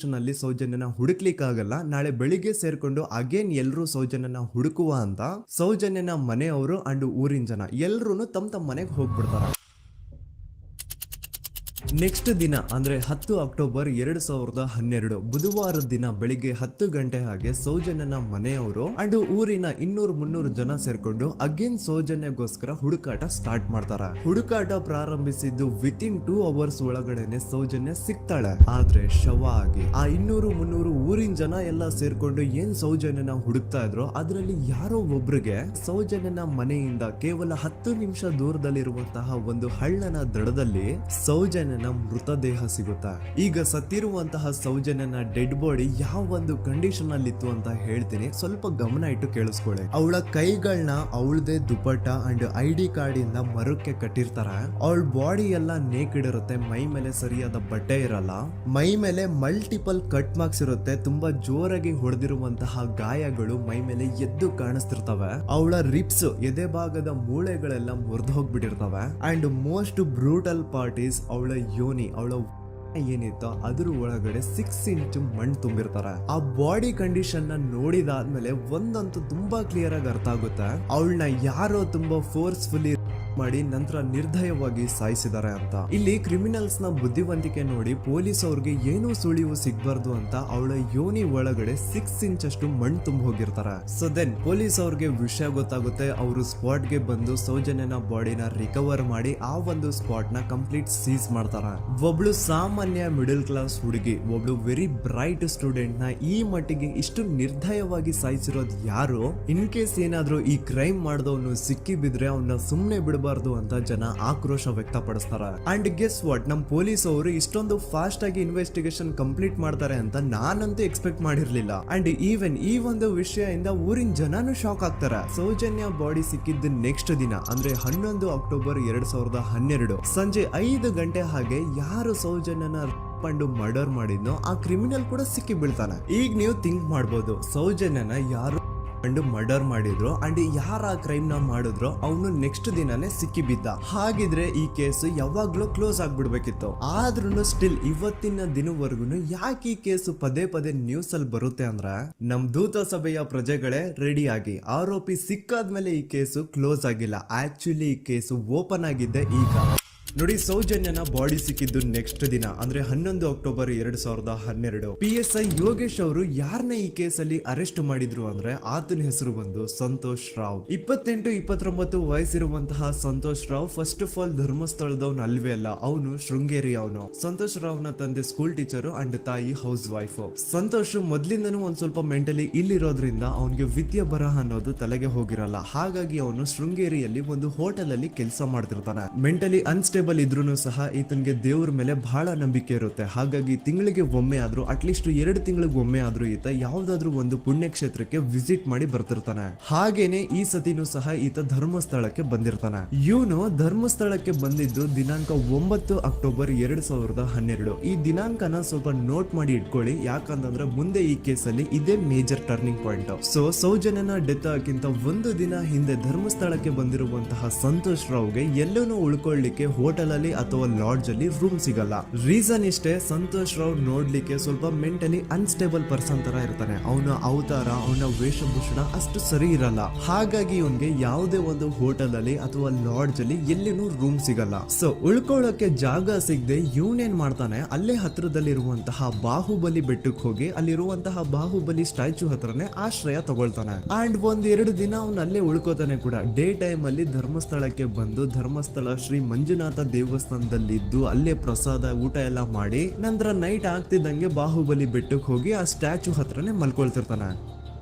[SPEAKER 1] ನಲ್ಲಿ ಸೌಜನ್ಯನ ಹುಡುಕ್ಲಿಕ್ಕಾಗಲ್ಲ. ನಾಳೆ ಬೆಳಿಗ್ಗೆ ಸೇರ್ಕೊಂಡು ಅಗೇನ್ ಎಲ್ರು ಸೌಜನ್ಯನ ಹುಡುಕುವ ಅಂತ ಸೌಜನ್ಯನ ಮನೆಯವರು ಅಂಡ್ ಊರಿನ ಜನ ಎಲ್ರು ತಮ್ಮ ಮನೆಗೆ ಹೋಗ್ಬಿಡ್ತಾರ. ನೆಕ್ಸ್ಟ್ ದಿನ ಅಂದ್ರೆ 10 ಅಕ್ಟೋಬರ್ 2012 ಬುಧವಾರದ ದಿನ ಬೆಳಿಗ್ಗೆ 10 ಗಂಟೆ ಹಾಗೆ ಸೌಜನ್ಯನ ಮನೆಯವರು ಅಂಡ್ ಊರಿನ 200-300 ಜನ ಸೇರ್ಕೊಂಡು ಅಗೇನ್ ಸೌಜನ್ಯಗೋಸ್ಕರ ಹುಡುಕಾಟ ಸ್ಟಾರ್ಟ್ ಮಾಡ್ತಾರ. ಹುಡುಕಾಟ ಪ್ರಾರಂಭಿಸಿದ್ದು ವಿತಿನ್ 2 ಅವರ್ಸ್ ಒಳಗಡೆನೆ ಸೌಜನ್ಯ ಸಿಗ್ತಾಳೆ, ಆದ್ರೆ ಶವ ಆಗಿ. ಆ 200-300 ಊರಿನ ಜನ ಎಲ್ಲ ಸೇರ್ಕೊಂಡು ಏನ್ ಸೌಜನ್ಯನ ಹುಡುಕ್ತಾ ಇದ್ರು, ಅದ್ರಲ್ಲಿ ಯಾರೋ ಒಬ್ರಿಗೆ ಸೌಜನ್ಯನ ಮನೆಯಿಂದ ಕೇವಲ 10 ನಿಮಿಷ ದೂರದಲ್ಲಿರುವಂತಹ ಒಂದು ಹಳ್ಳನ ದಡದಲ್ಲಿ ಸೌಜನ್ಯನ ಮೃತದೇಹ ಸಿಗುತ್ತಾ. ಈಗ ಸತ್ತಿರುವಂತಹ ಸೌಜನ್ಯನ ಡೆಡ್ ಬಾಡಿ ಯಾವ ಒಂದು ಕಂಡೀಷನ್ ಅಲ್ಲಿ ಇತ್ತು ಅಂತ ಹೇಳ್ತೀನಿ, ಸ್ವಲ್ಪ ಗಮನ ಇಟ್ಟು ಕೇಳಿಸ್ಕೊಳ್ಳಿ. ಅವಳ ಕೈಗಳನ್ನ ಅವಳದೇ ದುಪಟ್ಟ ಅಂಡ್ ID ಕಾರ್ಡ್ ಇಂದ ಮರಕ್ಕೆ ಕಟ್ಟಿರ್ತಾರ. ಅವಳ ಬಾಡಿ ಎಲ್ಲ ನೇಕಿಡ್ ಇರುತ್ತೆ, ಮೈ ಮೇಲೆ ಸರಿಯಾದ ಬಟ್ಟೆ ಇರಲ್ಲ, ಮೈ ಮೇಲೆ ಮಲ್ಟಿಪಲ್ ಕಟ್ ಮಾರ್ಕ್ಸ್ ಇರುತ್ತೆ, ತುಂಬಾ ಜೋರಾಗಿ ಹೊಡೆದಿರುವಂತಹ ಗಾಯಗಳು ಮೈ ಮೇಲೆ ಎದ್ದು ಕಾಣಿಸ್ತಿರ್ತವೆ. ಅವಳ ರಿಪ್ಸ್ ಎದೆ ಭಾಗದ ಮೂಳೆಗಳೆಲ್ಲ ಮುರಿದು ಹೋಗ್ಬಿಟ್ಟಿರ್ತವೆ. And most brutal part is ಅವಳ ಯೋನಿ, ಅವಳ ಏನಿತ್ತೋ ಅದ್ರ ಒಳಗಡೆ 6 ಇಂಚ್ ಮಣ್ಣು ತುಂಬಿರ್ತಾರೆ. ಆ ಬಾಡಿ ಕಂಡೀಷನ್ ನ ನೋಡಿದಾದ್ಮೇಲೆ ಒಂದಂತೂ ತುಂಬಾ ಕ್ಲಿಯರ್ ಆಗಿ ಅರ್ಥ ಆಗುತ್ತೆ, ಅವಳನ್ನ ಯಾರೋ ತುಂಬಾ ಫೋರ್ಸ್ಫುಲಿ ಮಾಡಿ ನಂತರ ನಿರ್ದಯವಾಗಿ ಸಾಯಿಸಿದ್ದಾರೆ ಅಂತ. ಇಲ್ಲಿ ಕ್ರಿಮಿನಲ್ಸ್ ನ ಬುದ್ಧಿವಂತಿಕೆ ನೋಡಿ ಪೊಲೀಸ್ ಅವ್ರಿಗೆ ಏನೂ ಸುಳಿವು ಸಿಗ್ಬಾರ್ದು ಅಂತ ಅವಳ ಯೋನಿ ಒಳಗಡೆ 6 ಇಂಚ್ ಅಷ್ಟು ಮಣ್ಣು ತುಂಬ ಹೋಗಿರ್ತಾರೆ. ಸೊ ದೆನ್ ಪೊಲೀಸ್ ಅವ್ರಿಗೆ ವಿಷಯ ಗೊತ್ತಾಗುತ್ತೆ. ಅವರು ಸ್ಪಾಟ್ ಗೆ ಬಂದು ಸೌಜನ್ಯನ ಬಾಡಿನ ರಿಕವರ್ ಮಾಡಿ ಆ ಒಂದು ಸ್ಪಾಟ್ ನ ಕಂಪ್ಲೀಟ್ ಸೀಸ್ ಮಾಡ್ತಾರೆ. ಒಬ್ಳು ಸಾಮಾನ್ಯ ಮಿಡಲ್ ಕ್ಲಾಸ್ ಹುಡುಗಿ, ಒಬ್ಳು ವೆರಿ ಬ್ರೈಟ್ ಸ್ಟೂಡೆಂಟ್ ನ ಈ ಮಟ್ಟಿಗೆ ಇಷ್ಟು ನಿರ್ದಯವಾಗಿ ಸಾಯಿಸಿರೋದು ಯಾರು? ಇನ್ ಕೇಸ್ ಏನಾದ್ರೂ ಈ ಕ್ರೈಮ್ ಮಾಡಿದವನು ಸಿಕ್ಕಿ ಬಿದ್ರೆ ಅವನ್ನ ಸುಮ್ನೆ ಬಿಡಬಾರ್ದು ಅಂತ ಜನ ಆಕ್ರೋಶ ವ್ಯಕ್ತಪಡಿಸ್ತಾರೆ. ಅಂಡ್ ಗೆಸ್ ವಾಟ್, ನಮ್ ಪೊಲೀಸ್ ಅವರು ಇಷ್ಟೊಂದು ಫಾಸ್ಟ್ ಆಗಿ ಇನ್ವೆಸ್ಟಿಗೇಷನ್ ಕಂಪ್ಲೀಟ್ ಮಾಡ್ತಾರೆ ಅಂತ ನಾನಂತೂ ಎಕ್ಸ್ಪೆಕ್ಟ್ ಮಾಡಿರ್ಲಿಲ್ಲ. ಅಂಡ್ ಈವನ್ ಈ ಒಂದು ವಿಷಯದಿಂದ ಊರಿನ ಜನನು ಶಾಕ್ ಆಗ್ತಾರೆ. ಸೌಜನ್ಯ ಬಾಡಿ ಸಿಕ್ಕಿದ್ದು ನೆಕ್ಸ್ಟ್ ದಿನ ಅಂದ್ರೆ 11 ಅಕ್ಟೋಬರ್ 2012 ಸಂಜೆ 5 ಗಂಟೆ ಹಾಗೆ ಯಾರು ಸೌಜನ್ಯನ ಪಂಡು ಮರ್ಡರ್ ಮಾಡಿದ್ನೋ ಆ ಕ್ರಿಮಿನಲ್ ಕೂಡ ಸಿಕ್ಕಿ ಬೀಳ್ತಾನೆ. ಈಗ ನೀವು ಥಿಂಕ್ ಮಾಡ್ಬೋದು, ಸೌಜನ್ಯನ ಯಾರು ಮರ್ಡರ್ ಮಾಡಿದ್ರು ಅಂಡ್ ಯಾರ ಕ್ರೈಮ್ ನ ಮಾಡಿದ್ರು ಅವನು ನೆಕ್ಸ್ಟ್ ದಿನಾನೇ ಸಿಕ್ಕಿ ಬಿದ್ದ. ಹಾಗಿದ್ರೆ ಈ ಕೇಸ್ ಯಾವಾಗ್ಲೂ ಕ್ಲೋಸ್ ಆಗ್ಬಿಡ್ಬೇಕಿತ್ತು. ಆದ್ರೂ ಸ್ಟಿಲ್ ಇವತ್ತಿನ ದಿನವರೆಗೂ ಯಾಕೆ ಈ ಕೇಸ್ ಪದೇ ಪದೇ ನ್ಯೂಸ್ ಅಲ್ಲಿ ಬರುತ್ತೆ ಅಂದ್ರೆ, ನಮ್ ದೂತ ಸಭೆಯ ಪ್ರಜೆಗಳೇ ರೆಡಿ ಆಗಿ, ಆರೋಪಿ ಸಿಕ್ಕಾದ್ಮೇಲೆ ಈ ಕೇಸು ಕ್ಲೋಸ್ ಆಗಿಲ್ಲ. ಆಕ್ಚುಲಿ ಈ ಕೇಸು ಓಪನ್ ಆಗಿದ್ದೆ ಈಗ. ನೋಡಿ, ಸೌಜನ್ಯನ ಬಾಡಿ ಸಿಕ್ಕಿದ್ದು ನೆಕ್ಸ್ಟ್ ದಿನ ಅಂದ್ರೆ 11 ಅಕ್ಟೋಬರ್ 2012. PSI ಯೋಗೇಶ್ ಅವರು ಯಾರನ್ನ ಈ ಕೇಸಲ್ಲಿ ಅರೆಸ್ಟ್ ಮಾಡಿದ್ರು ಅಂದ್ರೆ ಆತನ ಹೆಸರು ಬಂದು ಸಂತೋಷ್ ರಾವ್. 28-29 ವಯಸ್ಸಿರುವಂತಹ Santosh Rao first of all ಧರ್ಮಸ್ಥಳದವನು ಅಲ್ವೇ ಅಲ್ಲ, ಅವನು ಶೃಂಗೇರಿ ಅವನು. ಸಂತೋಷ್ ರಾವ್ ನ ತಂದೆ ಸ್ಕೂಲ್ ಟೀಚರ್ ಅಂಡ್ ತಾಯಿ ಹೌಸ್ ವೈಫ್. ಸಂತೋಷ್ ಮೊದ್ಲಿಂದನೂ ಒಂದ್ ಸ್ವಲ್ಪ ಮೆಂಟಲಿ ಇಲ್ಲಿರೋದ್ರಿಂದ ಅವನಿಗೆ ವಿದ್ಯೆ ಬರಹ ಅನ್ನೋದು ತಲೆಗೆ ಹೋಗಿರಲ್ಲ. ಹಾಗಾಗಿ ಅವನು ಶೃಂಗೇರಿಯಲ್ಲಿ ಒಂದು ಹೋಟೆಲ್ ಅಲ್ಲಿ ಕೆಲಸ ಮಾಡ್ತಿರ್ತಾನೆ. ಮೆಂಟಲಿ ಅನ್ಸ್ಟೇಬಲ್ ಇದ್ರೂ ಸಹ ಈತನಿಗೆ ದೇವ್ರ ಮೇಲೆ ಬಹಳ ನಂಬಿಕೆ ಇರುತ್ತೆ. ಹಾಗಾಗಿ ತಿಂಗಳಿಗೆ ಒಮ್ಮೆ ಆದ್ರೂ, ಅಟ್ಲೀಸ್ಟ್ 2 ತಿಂಗಳಿಗೆ ಒಮ್ಮೆ ಆದ್ರೂ ಈತ ಯಾವ್ದಾದ್ರು ಒಂದು ಪುಣ್ಯಕ್ಷೇತ್ರಕ್ಕೆ ವಿಸಿಟ್ ಮಾಡಿ ಬರ್ತಿರ್ತಾನೆ. ಹಾಗೇನೆ ಈ ಸತಿನೂ ಸಹ ಈತ ಧರ್ಮಸ್ಥಳಕ್ಕೆ ಬಂದಿರ್ತಾನೆ. ಇವನು ಧರ್ಮಸ್ಥಳಕ್ಕೆ ಬಂದಿದ್ದು ದಿನಾಂಕ 9 ಅಕ್ಟೋಬರ್ 2012. ಈ ದಿನಾಂಕನ ಸ್ವಲ್ಪ ನೋಟ್ ಮಾಡಿ ಇಟ್ಕೊಳ್ಳಿ, ಯಾಕಂತಂದ್ರೆ ಮುಂದೆ ಈ ಕೇಸಲ್ಲಿ ಇದೇ ಮೇಜರ್ ಟರ್ನಿಂಗ್ ಪಾಯಿಂಟ್. ಸೊ ಸೌಜನ್ಯನ ಡೆತ್ ಆಗಿಂತ ಒಂದು ದಿನ ಹಿಂದೆ ಧರ್ಮಸ್ಥಳಕ್ಕೆ ಬಂದಿರುವಂತಹ ಸಂತೋಷ್ ರಾವ್ಗೆ ಎಲ್ಲೂ ಉಳ್ಕೊಳ್ಳಿಕ್ಕೆ ಹೋಟೆಲ್ ಅಲ್ಲಿ ಅಥವಾ ಲಾಡ್ಜ್ ಅಲ್ಲಿ ರೂಮ್ ಸಿಗಲ್ಲ. ರೀಸನ್ ಇಷ್ಟೇ, ಸಂತೋಷ್ ರಾವ್ ನೋಡ್ಲಿಕ್ಕೆ ಸ್ವಲ್ಪ ಮೆಂಟಲಿ ಅನ್ಸ್ಟೇಬಲ್ ಪರ್ಸನ್ ತರ ಇರ್ತಾನೆ. ಅವನ ಅವತಾರ, ಅವನ ವೇಷಭೂಷಣ ಅಷ್ಟು ಸರಿ ಇರಲ್ಲ. ಹಾಗಾಗಿ ಇವನ್ಗೆ ಯಾವುದೇ ಒಂದು ಹೋಟೆಲ್ ಅಲ್ಲಿ ಅಥವಾ ಲಾಡ್ಜ್ ಅಲ್ಲಿ ಎಲ್ಲಿನೂ ರೂಮ್ ಸಿಗಲ್ಲ. ಸೊ ಉಳ್ಕೊಳ್ಳೋಕೆ ಜಾಗ ಸಿಗದೆ ಇವನೇನ್ ಮಾಡ್ತಾನೆ, ಅಲ್ಲೇ ಹತ್ರದಲ್ಲಿರುವಂತಹ ಬಾಹುಬಲಿ ಬೆಟ್ಟಕ್ಕೆ ಹೋಗಿ ಅಲ್ಲಿರುವಂತಹ ಬಾಹುಬಲಿ ಸ್ಟ್ಯಾಚು ಹತ್ರನೇ ಆಶ್ರಯ ತಗೊಳ್ತಾನೆ. ಅಂಡ್ 1-2 ದಿನ ಅವನು ಅಲ್ಲೇ ಉಳ್ಕೋತಾನೆ ಕೂಡ. ಡೇ ಟೈಮ್ ಅಲ್ಲಿ ಧರ್ಮಸ್ಥಳಕ್ಕೆ ಬಂದು ಧರ್ಮಸ್ಥಳ ಶ್ರೀ ಮಂಜುನಾಥ ದೇವಸ್ಥಾನದಲ್ಲಿದ್ದು ಅಲ್ಲೇ ಪ್ರಸಾದ ಊಟ ಎಲ್ಲ ಮಾಡಿ ನಂತರ ನೈಟ್ ಆಗ್ತಿದ್ದಂಗೆ ಬಾಹುಬಲಿ ಬೆಟ್ಟಕ್ಕೆ ಹೋಗಿ ಆ ಸ್ಟ್ಯಾಚು ಹತ್ರನೇ ಮಲ್ಕೊಳ್ತಿರ್ತಾನೆ.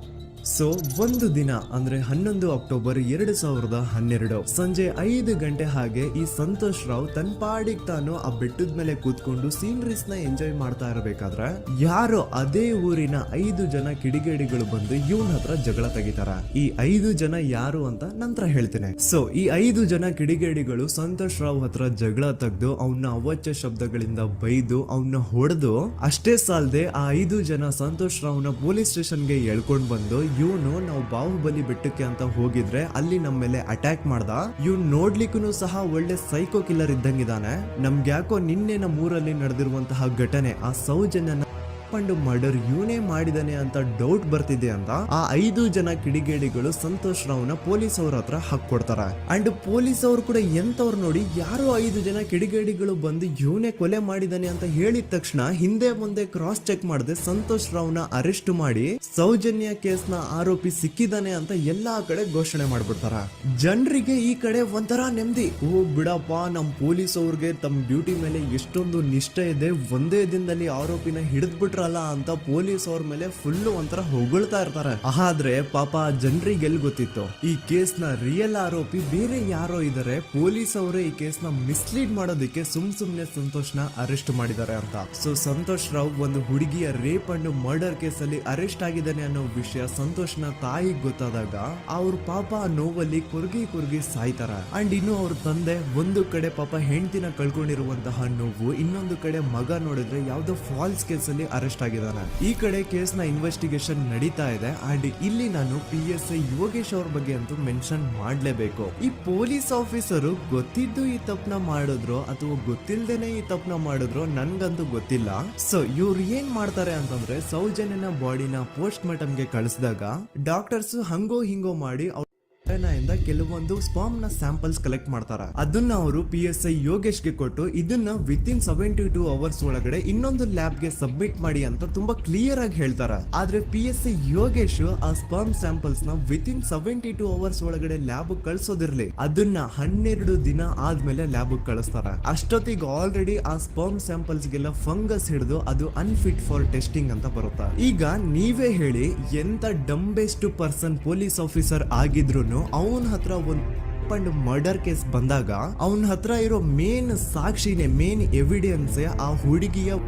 [SPEAKER 1] ಸೊ ಒಂದು ದಿನ ಅಂದ್ರೆ 11 ಅಕ್ಟೋಬರ್ 2012 ಸಂಜೆ 5 ಗಂಟೆ ಹಾಗೆ ಈ ಸಂತೋಷ್ ರಾವ್ ತನ್ನ ಪಾಡಿಗೆ ತಾನು ಆ ಬೆಟ್ಟದ ಮೇಲೆ ಕೂತ್ಕೊಂಡು ಸೀನರೀಸ್ ನ ಎಂಜಾಯ್ ಮಾಡ್ತಾ ಇರಬೇಕಾದ್ರೆ ಯಾರೋ ಅದೇ ಊರಿನ 5 ಜನ ಕಿಡಿಗೇಡಿಗಳು ಬಂದು ಇವನ್ ಹತ್ರ ಜಗಳ ತೆಗಿತಾರ. ಈ 5 ಜನ ಯಾರು ಅಂತ ನಂತರ ಹೇಳ್ತೇನೆ. ಸೊ ಈ 5 ಜನ ಕಿಡಿಗೇಡಿಗಳು ಸಂತೋಷ್ ರಾವ್ ಹತ್ರ ಜಗಳ ತೆಗೆದು ಅವನ್ನ ಅವಾಚ್ಯ ಶಬ್ದಗಳಿಂದ ಬೈದು ಅವನ್ನ ಹೊಡೆದು, ಅಷ್ಟೇ ಸಾಲದೆ ಆ 5 ಜನ ಸಂತೋಷ್ ರಾವ್ನ ಪೊಲೀಸ್ ಸ್ಟೇಷನ್ಗೆ ಎಳ್ಕೊಂಡ್ ಬಂದು ಇವನು ನಾವು ಬಾಹುಬಲಿ ಬೆಟ್ಟಕ್ಕೆ ಅಂತ ಹೋಗಿದ್ರೆ ಅಲ್ಲಿ ನಮ್ಮ ಮೇಲೆ ಅಟ್ಯಾಕ್ ಮಾಡ್ದ, ಇವ್ನು ನೋಡ್ಲಿಕ್ಕೂ ಸಹ ಒಳ್ಳೆ ಸೈಕೋ ಕಿಲ್ಲರ್ ಇದ್ದಂಗಿದಾನೆ, ನಮ್ಗೆ ಯಾಕೋ ನಿನ್ನೆ ನಮ್ಮೂರಲ್ಲಿ ನಡೆದಿರುವಂತಹ ಘಟನೆ ಆ ಸೌಜನ್ಯನ ಮರ್ಡರ್ ಇವನೇ ಮಾಡಿದಾನೆ ಅಂತ ಡೌಟ್ ಬರ್ತಿದೆ ಅಂತ ಆ 5 ಜನ ಕಿಡಿಗೇಡಿಗಳು ಸಂತೋಷ್ ರಾವ್ನ ಪೊಲೀಸ್ ಅವ್ರ ಹತ್ರ ಹಾಕೊಡ್ತಾರ. ಅಂಡ್ ಪೊಲೀಸ್ ಅವರು ಕೂಡ ಎಂತವ್ರು ನೋಡಿ, ಯಾರೋ 5 ಜನ ಕಿಡಿಗೇಡಿಗಳು ಬಂದು ಇವನೇ ಕೊಲೆ ಮಾಡಿದಾನೆ ಅಂತ ಹೇಳಿದ ತಕ್ಷಣ ಹಿಂದೆ ಮುಂದೆ ಕ್ರಾಸ್ ಚೆಕ್ ಮಾಡದೆ ಸಂತೋಷ್ ರಾವ್ನ ಅರೆಸ್ಟ್ ಮಾಡಿ ಸೌಜನ್ಯ ಕೇಸ್ ನ ಆರೋಪಿ ಸಿಕ್ಕಿದಾನೆ ಅಂತ ಎಲ್ಲಾ ಕಡೆ ಘೋಷಣೆ ಮಾಡ್ಬಿಡ್ತಾರ. ಜನರಿಗೆ ಈ ಕಡೆ ಒಂಥರ ನೆಮ್ಮದಿ, ಓ ಬಿಡಪ್ಪ ನಮ್ ಪೊಲೀಸ್ ಅವ್ರಿಗೆ ತಮ್ಮ ಡ್ಯೂಟಿ ಮೇಲೆ ಎಷ್ಟೊಂದು ನಿಷ್ಠೆ ಇದೆ, ಒಂದೇ ದಿನದಲ್ಲಿ ಆರೋಪಿನ ಹಿಡಿದ್ಬಿಟ್ರ ಅಂತ ಪೊಲೀಸ್ ಅವ್ರ ಮೇಲೆ ಫುಲ್ ಒಂಥರ ಹೊಗಳ್ತಾ ಇರ್ತಾರೆ. ಆದ್ರೆ ಪಾಪ ಜನರಿಗೆ ಎಲ್ಲಿ ಗೊತ್ತಿತ್ತು ಈ ಕೇಸ್ ನ ರಿಯಲ್ ಆರೋಪಿ ಬೇರೆ ಯಾರೋ ಇದಾರೆ, ಪೊಲೀಸ್ ಅವರೇ ಈ ಕೇಸ್ ನ ಮಿಸ್ಲೀಡ್ ಮಾಡೋದಕ್ಕೆ ಸುಮ್ನೆ ಸಂತೋಷ್ ನ ಅರೆಸ್ಟ್ ಮಾಡಿದ್ದಾರೆ ಅಂತ. ಸೊ ಸಂತೋಷ್ ರಾವ್ ಒಂದು ಹುಡುಗಿಯ ರೇಪ್ ಅಂಡ್ ಮರ್ಡರ್ ಕೇಸ್ ಅಲ್ಲಿ ಅರೆಸ್ಟ್ ಆಗಿದ್ದಾನೆ ಅನ್ನೋ ವಿಷಯ ಸಂತೋಷ್ ನ ತಾಯಿಗೆ ಗೊತ್ತಾದಾಗ ಅವ್ರ ಪಾಪ ನೋವಲ್ಲಿ ಕುರ್ಗಿ ಸಾಯ್ತಾರ. ಅಂಡ್ ಇನ್ನು ಅವ್ರ ತಂದೆ ಒಂದು ಕಡೆ ಪಾಪ ಹೆಂಡತಿನ ಕಳ್ಕೊಂಡಿರುವಂತಹ ನೋವು, ಇನ್ನೊಂದು ಕಡೆ ಮಗ ನೋಡಿದ್ರೆ ಯಾವ್ದೋ ಫಾಲ್ಸ್ ಕೇಸ್ ಅಲ್ಲಿ ಅರೆಸ್ಟ್ ಅರೆಸ್ಟ್ ಆಗಿದ್ದಾನೆ. ಈ ಕಡೆ ಕೇಸ್ ನ ಇನ್ವೆಸ್ಟಿಗೇಷನ್ ನಡೀತಾ ಇದೆ. ಅಂಡ್ ಇಲ್ಲಿ ನಾನು PSI ಯೋಗೇಶ್ ಅವ್ರ ಬಗ್ಗೆ ಅಂತೂ ಮೆನ್ಷನ್ ಮಾಡ್ಲೇಬೇಕು. ಈ ಪೊಲೀಸ್ ಆಫೀಸರು ಗೊತ್ತಿದ್ದು ಈ ತಪ್ಪನ ಮಾಡಿದ್ರು ಅಥವಾ ಗೊತ್ತಿಲ್ದೇನೆ ಈ ತಪ್ಪನ ಮಾಡಿದ್ರು ನನ್ಗಂತೂ ಗೊತ್ತಿಲ್ಲ. ಸೊ ಇವ್ರು ಏನ್ ಮಾಡ್ತಾರೆ ಅಂತಂದ್ರೆ ಸೌಜನ್ಯನ ಬಾಡಿನ ಪೋಸ್ಟ್ ಮಾರ್ಟಮ್ಗೆ ಕಳಿಸಿದಾಗ ಡಾಕ್ಟರ್ಸ್ ಹಂಗೋ ಹಿಂಗೋ ಮಾಡಿ ಇಂದ ಕೆಲವೊಂದು ಸ್ಪರ್ಮ್ ನ ಸ್ಯಾಂಪಲ್ಸ್ ಕಲೆಕ್ಟ್ ಮಾಡ್ತಾರೆ. ಅದನ್ನ ಅವರು PSI ಯೋಗೇಶ್ಗೆ ಕೊಟ್ಟು ಇದನ್ನ ವಿತಿನ್ 72 ಅವರ್ಸ್ ಒಳಗಡೆ ಇನ್ನೊಂದು ಲ್ಯಾಬ್ ಗೆ ಸಬ್ಮಿಟ್ ಮಾಡಿ ಅಂತ ತುಂಬಾ ಕ್ಲಿಯರ್ ಆಗಿ ಹೇಳ್ತಾರೆ. ಆದ್ರೆ PSI ಯೋಗೇಶ್ ಆ ಸ್ಪರ್ಮ್ ಸ್ಯಾಂಪಲ್ಸ್ ನ ವಿತಿನ್ 72 ಅವರ್ಸ್ ಒಳಗಡೆ ಲ್ಯಾಬ್ ಕಳ್ಸೋದಿರ್ಲಿ, ಅದನ್ನ 12 ದಿನ ಆದ್ಮೇಲೆ ಲ್ಯಾಬ್ ಕಳಿಸ್ತಾರೆ. ಅಷ್ಟೊತ್ತಿಗೆ ಆಲ್ರೆಡಿ ಆ ಸ್ಪರ್ಮ್ ಸ್ಯಾಂಪಲ್ಸ್ ಗೆಲ್ಲ ಫಂಗಸ್ ಹಿಡಿದು ಅದು ಅನ್ಫಿಟ್ ಫಾರ್ ಟೆಸ್ಟಿಂಗ್ ಅಂತ ಬರುತ್ತೆ. ಈಗ ನೀವೇ ಹೇಳಿ, ಎಂತ ಡಂಬೆಸ್ಟ್ ಪರ್ಸನ್ ಪೊಲೀಸ್ ಆಫೀಸರ್ ಆಗಿದ್ರು ಅವನ ಹತ್ರ ಒಂದು ಮರ್ಡರ್ ಕೇಸ್ ಬಂದಾಗ ಅವನ ಹತ್ರ ಇರೋ ಮೇನ್ ಸಾಕ್ಷಿನೇ, ಮೇನ್ ಎವಿಡೆನ್ಸ್ ಆ ಹುಡುಗಿಯ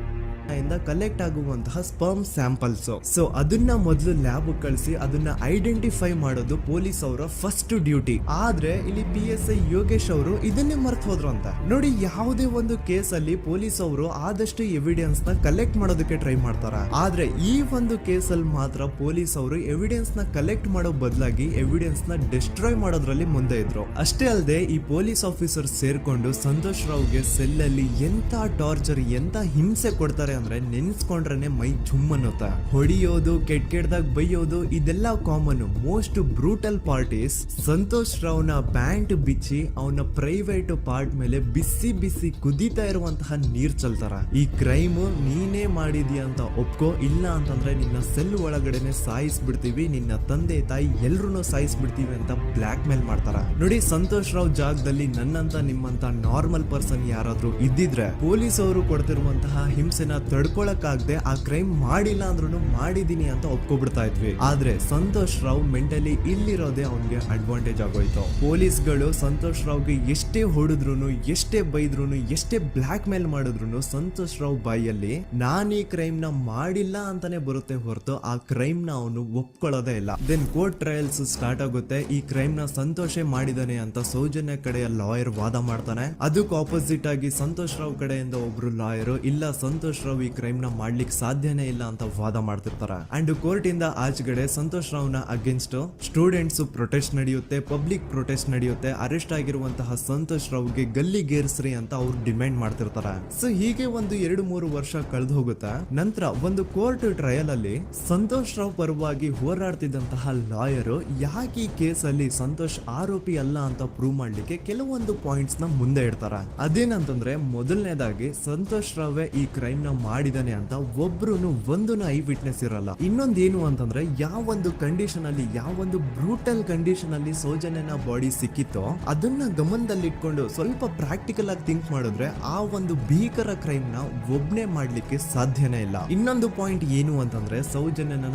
[SPEAKER 1] ಕಲೆಕ್ಟ್ ಆಗುವಂತಹ ಸ್ಪರ್ಮ್ ಸ್ಯಾಂಪಲ್ಸ್. ಸೊ ಅದನ್ನ ಮೊದಲು ಲ್ಯಾಬ್ ಕಳಿಸಿ ಅದನ್ನ ಐಡೆಂಟಿಫೈ ಮಾಡೋದು ಪೊಲೀಸ್ ಅವರ ಫಸ್ಟ್ ಡ್ಯೂಟಿ. ಆದ್ರೆ ಇಲ್ಲಿ PSI ಯೋಗೇಶ್ ಅವರು ಇದನ್ನೇ ಮರ್ತು ಹೋದ್ರು ಅಂತ ನೋಡಿ. ಯಾವುದೇ ಒಂದು ಕೇಸ್ ಅಲ್ಲಿ ಪೊಲೀಸ್ ಅವರು ಆದಷ್ಟು ಎವಿಡೆನ್ಸ್ ನ ಕಲೆಕ್ಟ್ ಮಾಡೋದಕ್ಕೆ ಟ್ರೈ ಮಾಡ್ತಾರ. ಆದ್ರೆ ಈ ಒಂದು ಕೇಸ್ ಅಲ್ಲಿ ಮಾತ್ರ ಪೊಲೀಸ್ ಅವರು ಎವಿಡೆನ್ಸ್ ನ ಕಲೆಕ್ಟ್ ಮಾಡೋ ಬದಲಾಗಿ ಎವಿಡೆನ್ಸ್ ನ ಡಿಸ್ಟ್ರಾಯ್ ಮಾಡೋದ್ರಲ್ಲಿ ಮುಂದೆ ಇದ್ರು. ಅಷ್ಟೇ ಅಲ್ಲದೆ ಈ ಪೊಲೀಸ್ ಆಫೀಸರ್ ಸೇರ್ಕೊಂಡು ಸಂತೋಷ್ ರಾವ್ಗೆ ಸೆಲ್ ಅಲ್ಲಿ ಎಂತ ಟಾರ್ಚರ್, ಎಂತ ಹಿಂಸೆ ಕೊಡ್ತಾರೆ ಅಂದ್ರೆ ನೆನ್ಸ್ಕೊಂಡ್ರೆ ಮೈ ಝುಮ್ ಅನ್ನುತ್ತಾ. ಹೊಡಿಯೋದು, ಕೆಟ್ಟದಾಗ ಬೈಯೋದು, ಇದೆಲ್ಲ common. Most brutal part is Santosh ರಾವ್ನ ಪ್ಯಾಂಟ್ ಬಿಚ್ಚಿ ಅವನ ಪ್ರೈವೇಟ್ ಪಾರ್ಟ್ ಮೇಲೆ ಬಿಸಿ ಬಿಸಿ ಕುದೀತಾ ಇರುವಂತಹ ನೀರ್ ಚಲ್ತಾರ. ಈ ಕ್ರೈಮ್ ನೀನೇ ಮಾಡಿದ್ಯಾ ಅಂತ ಒಪ್ಕೋ, ಇಲ್ಲ ಅಂತಂದ್ರೆ ನಿನ್ನ ಸೆಲ್ ಒಳಗಡೆನೆ ಸಾಯಿಸ್ಬಿಡ್ತೀವಿ, ನಿನ್ನ ತಂದೆ ತಾಯಿ ಎಲ್ರು ಸಾಯಿಸ್ಬಿಡ್ತೀವಿ ಅಂತ ಬ್ಲಾಕ್ ಮೇಲ್ ಮಾಡ್ತಾರ. ನೋಡಿ, ಸಂತೋಷ್ ರಾವ್ ಜಾಗದಲ್ಲಿ ನನ್ನಂತ ನಿಮ್ಮಂತ ನಾರ್ಮಲ್ ಪರ್ಸನ್ ಯಾರಾದ್ರೂ ಇದ್ದಿದ್ರೆ ಪೊಲೀಸ್ ಅವರು ಕೊಡ್ತಿರುವಂತಹ ಹಿಂಸೆನ ತಡ್ಕೊಳಕ್ಕಾಗದೆ ಆ ಕ್ರೈಮ್ ಮಾಡಿಲ್ಲ ಅಂದ್ರೂ ಮಾಡಿದೀನಿ ಅಂತ ಒಪ್ಕೊಬಿಡ್ತಾ ಇದ್ವಿ. ಆದ್ರೆ ಸಂತೋಷ್ ರಾವ್ ಮೆಂಟಲಿ ಇಲ್ಲಿರೋದೇ ಅವನ್ಗೆ ಅಡ್ವಾಂಟೇಜ್ ಆಗೋಯ್ತು. ಪೊಲೀಸ್ಗಳು ಸಂತೋಷ್ ರಾವ್ಗೆ ಎಷ್ಟೇ ಹೊಡೆದ್ರು, ಎಷ್ಟೇ ಬೈದ್ರು, ಎಷ್ಟೇ ಬ್ಲಾಕ್ ಮೇಲ್ ಮಾಡಿದ್ರು ಸಂತೋಷ್ ರಾವ್ ಬಾಯಲ್ಲಿ ನಾನ್ ಈ ಕ್ರೈಮ್ ನ ಮಾಡಿಲ್ಲ ಅಂತಾನೆ ಬರುತ್ತೆ ಹೊರತು ಆ ಕ್ರೈಮ್ ನ ಅವನು ಒಪ್ಕೊಳ್ಳೋದೇ ಇಲ್ಲ. ದೆನ್ ಕೋರ್ಟ್ ಟ್ರಯಲ್ಸ್ ಸ್ಟಾರ್ಟ್ ಆಗುತ್ತೆ. ಈ ಕ್ರೈಮ್ ನ ಸಂತೋಷೇ ಮಾಡಿದಾನೆ ಅಂತ ಸೌಜನ್ಯ ಕಡೆಯ ಲಾಯರ್ ವಾದ ಮಾಡ್ತಾನೆ. ಅದಕ್ಕೆ ಆಪೋಸಿಟ್ ಆಗಿ ಸಂತೋಷ್ ರಾವ್ ಕಡೆಯಿಂದ ಒಬ್ರು ಲಾಯರ್ ಇಲ್ಲ, ಸಂತೋಷ್ ರಾವ್ ಈ ಕ್ರೈಮ್ ನ ಮಾಡ್ಲಿಕ್ಕೆ ಸಾಧ್ಯನೇ ಇಲ್ಲ ಅಂತ ವಾದ ಮಾಡ್ತಿರ್ತಾರೆ. ಅಂಡ್ ಕೋರ್ಟ್ ಇಂದ ಆಚೆಗಡೆ ಸಂತೋಷ್ ರಾವ್ ನ ಅಗೇನ್ಸ್ಟ್ ಸ್ಟೂಡೆಂಟ್ಸ್ ಪ್ರೊಟೆಸ್ಟ್ ನಡೆಯುತ್ತೆ, ಪಬ್ಲಿಕ್ ಪ್ರೊಟೆಸ್ಟ್ ನಡೆಯುತ್ತೆ. ಅರೆಸ್ಟ್ ಆಗಿರುವಂತಹ ಸಂತೋಷ್ ರಾವ್ಗೆ ಗಲ್ಲಿಗೇರಿಸ್ರಿ ಅಂತ ಅವ್ರು ಡಿಮ್ಯಾಂಡ್ ಮಾಡ್ತಿರ್ತಾರೆ. ಸೊ ಹೀಗೆ ಒಂದು 2-3 ವರ್ಷ ಕಳೆದು ಹೋಗುತ್ತೆ. ನಂತರ ಒಂದು ಕೋರ್ಟ್ ಟ್ರಯಲ್ ಅಲ್ಲಿ ಸಂತೋಷ್ ರಾವ್ ಪರವಾಗಿ ಹೋರಾಡ್ತಿದ್ದಂತಹ ಲಾಯರ್ ಯಾಕೆ ಈ ಕೇಸ್ ಅಲ್ಲಿ ಸಂತೋಷ್ ಆರೋಪಿ ಅಲ್ಲ ಅಂತ ಪ್ರೂವ್ ಮಾಡ್ಲಿಕ್ಕೆ ಕೆಲವೊಂದು ಪಾಯಿಂಟ್ಸ್ ನ ಮುಂದೆ ಇಡ್ತಾರೆ. ಅದೇನಂತಂದ್ರೆ ಮೊದಲನೇದಾಗಿ ಸಂತೋಷ್ ರಾವ್ ಈ ಕ್ರೈಮ್ ನ ಮಾಡಿದಾನೆ ಅಂತ ಒಬ್ರು ಒಂದು ಐ ವಿಟ್ನೆಸ್ ಇರಲ್ಲ. ಇನ್ನೊಂದೇನು ಅಂತಂದ್ರೆ ಯಾವೊಂದು ಕಂಡೀಷನ್ ಅಲ್ಲಿ, ಯಾವೊಂದು ಬ್ರೂಟಲ್ ಕಂಡೀಷನ್ ಅಲ್ಲಿ ಸೌಜನ್ಯನ ಬಾಡಿ ಸಿಕ್ಕಿತ್ತೋ ಅದನ್ನ ಗಮನದಲ್ಲಿಟ್ಕೊಂಡು ಸ್ವಲ್ಪ ಪ್ರಾಕ್ಟಿಕಲ್ ಆಗಿ ಥಿಂಕ್ ಮಾಡಿದ್ರೆ ಆ ಒಂದು ಭೀಕರ ಕ್ರೈಮ್ ನ ಒಬ್ನೇ ಮಾಡ್ಲಿಕ್ಕೆ ಸಾಧ್ಯನೇ ಇಲ್ಲ. ಇನ್ನೊಂದು ಪಾಯಿಂಟ್ ಏನು ಅಂತಂದ್ರೆ ಸೌಜನ್ಯನ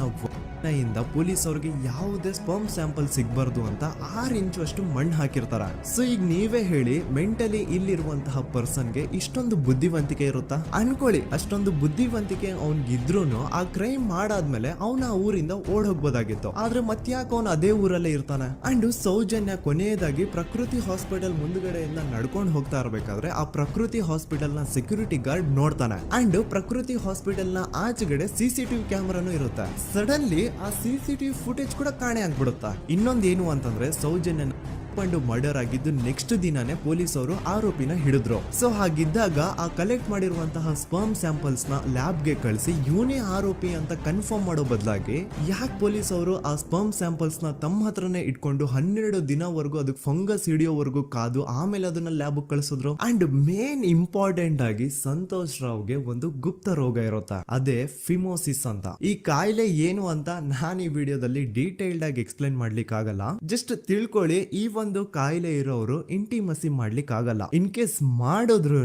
[SPEAKER 1] ಇಂದ ಪೊಲೀಸ್ ಅವ್ರಿಗೆ ಯಾವುದೇ ಸ್ಪರ್ಮ್ ಸ್ಯಾಂಪಲ್ ಸಿಗ್ಬಾರ್ದು ಅಂತ 6 ಇಂಚು ಅಷ್ಟು ಮಣ್ಣು ಹಾಕಿರ್ತಾರ. ಸೊ ಈಗ ನೀವೇ ಹೇಳಿ, ಮೆಂಟಲಿ ಇಲ್ಲಿರುವಂತಹ ಪರ್ಸನ್ಗೆ ಇಷ್ಟೊಂದು ಬುದ್ಧಿವಂತಿಕೆ ಇರುತ್ತಾ ಅನ್ಕೊಳ್ಳಿ. ಅಷ್ಟೊಂದು ಬುದ್ಧಿವಂತಿಕೆ ಅವ್ನಿಗಿದ್ರೂನು ಆ ಕ್ರೈಮ್ ಮಾಡಾದ್ಮೇಲೆ ಅವನ ಊರಿಂದ ಓಡ್ ಹೋಗ್ಬೋದಾಗಿತ್ತು. ಆದ್ರೆ ಮತ್ತ್ಯಾಕೆ ಅವನು ಅದೇ ಊರಲ್ಲೇ ಇರ್ತಾನೆ. ಅಂಡ್ ಸೌಜನ್ಯ ಕೊನೆಯದಾಗಿ ಪ್ರಕೃತಿ ಹಾಸ್ಪಿಟಲ್ ಮುಂದ್ಗಡೆಯಿಂದ ನಡ್ಕೊಂಡು ಹೋಗ್ತಾ ಇರ್ಬೇಕಾದ್ರೆ ಆ ಪ್ರಕೃತಿ ಹಾಸ್ಪಿಟಲ್ ನ ಸೆಕ್ಯೂರಿಟಿ ಗಾರ್ಡ್ ನೋಡ್ತಾನೆ. ಅಂಡ್ ಪ್ರಕೃತಿ ಹಾಸ್ಪಿಟಲ್ ನ ಆಚೆಗಡೆ CCTV ಕ್ಯಾಮರಾನು ಇರುತ್ತೆ. ಸಡನ್ಲಿ ಆ CCTV ಫುಟೇಜ್ ಕೂಡ ಕಾಣೆ ಆಗ್ಬಿಡುತ್ತಾ. ಇನ್ನೊಂದೇನು ಅಂತಂದ್ರೆ ಸೌಜನ್ಯನ ಮರ್ಡರ್ ಆಗಿದ್ದು ನೆಕ್ಸ್ಟ್ ದಿನಾನೇ ಪೊಲೀಸ್ ಅವರು ಆರೋಪಿನ ಹಿಡಿದ್ರು. ಸೊ ಹಾಗಿದ್ದಾಗ ಆ ಕಲೆಕ್ಟ್ ಮಾಡಿರುವಂತಹ ಸ್ಪರ್ಮ್ ಸ್ಯಾಂಪಲ್ಸ್ ನ ಲ್ಯಾಬ್ ಗೆ ಕಳಿಸಿ ಇವನೇ ಆರೋಪಿ ಅಂತ ಕನ್ಫರ್ಮ್ ಮಾಡೋ ಬದಲಾಗಿ ಯಾಕೆ ಪೊಲೀಸ್ ಅವರು ಆ ಸ್ಪರ್ಮ್ ಸ್ಯಾಂಪಲ್ಸ್ ನ ತಮ್ಮ ಹತ್ರನೇ ಇಟ್ಕೊಂಡು 12 ದಿನವರೆಗೂ ಅದಕ್ಕೆ ಫಂಗಸ್ ಹಿಡಿಯೋವರೆಗೂ ಕಾದು ಆಮೇಲೆ ಅದನ್ನ ಲ್ಯಾಬ್ ಕಳಿಸಿದ್ರು. ಅಂಡ್ ಮೇನ್ ಇಂಪಾರ್ಟೆಂಟ್ ಆಗಿ ಸಂತೋಷ್ ರಾವ್ಗೆ ಒಂದು ಗುಪ್ತ ರೋಗ ಇರುತ್ತೆ, ಅದೇ ಫಿಮೋಸಿಸ್ ಅಂತ. ಈ ಕಾಯಿಲೆ ಏನು ಅಂತ ನಾನು ಈ ವಿಡಿಯೋದಲ್ಲಿ ಡೀಟೇಲ್ಡ್ ಆಗಿ ಎಕ್ಸ್ಪ್ಲೈನ್ ಮಾಡ್ಲಿಕ್ಕೆ ಆಗಲ್ಲ. ಜಸ್ಟ್ ತಿಳ್ಕೊಳ್ಳಿ, ಈ ಒಂದು ಕಾಯಿಲೆ ಇರೋರು ಇಂಟಿಮಸಿ ಮಾಡ್ಲಿಕ್ಕೆ ಆಗಲ್ಲ. ಇನ್ ಕೇಸ್ ಮಾಡಿದ್ರು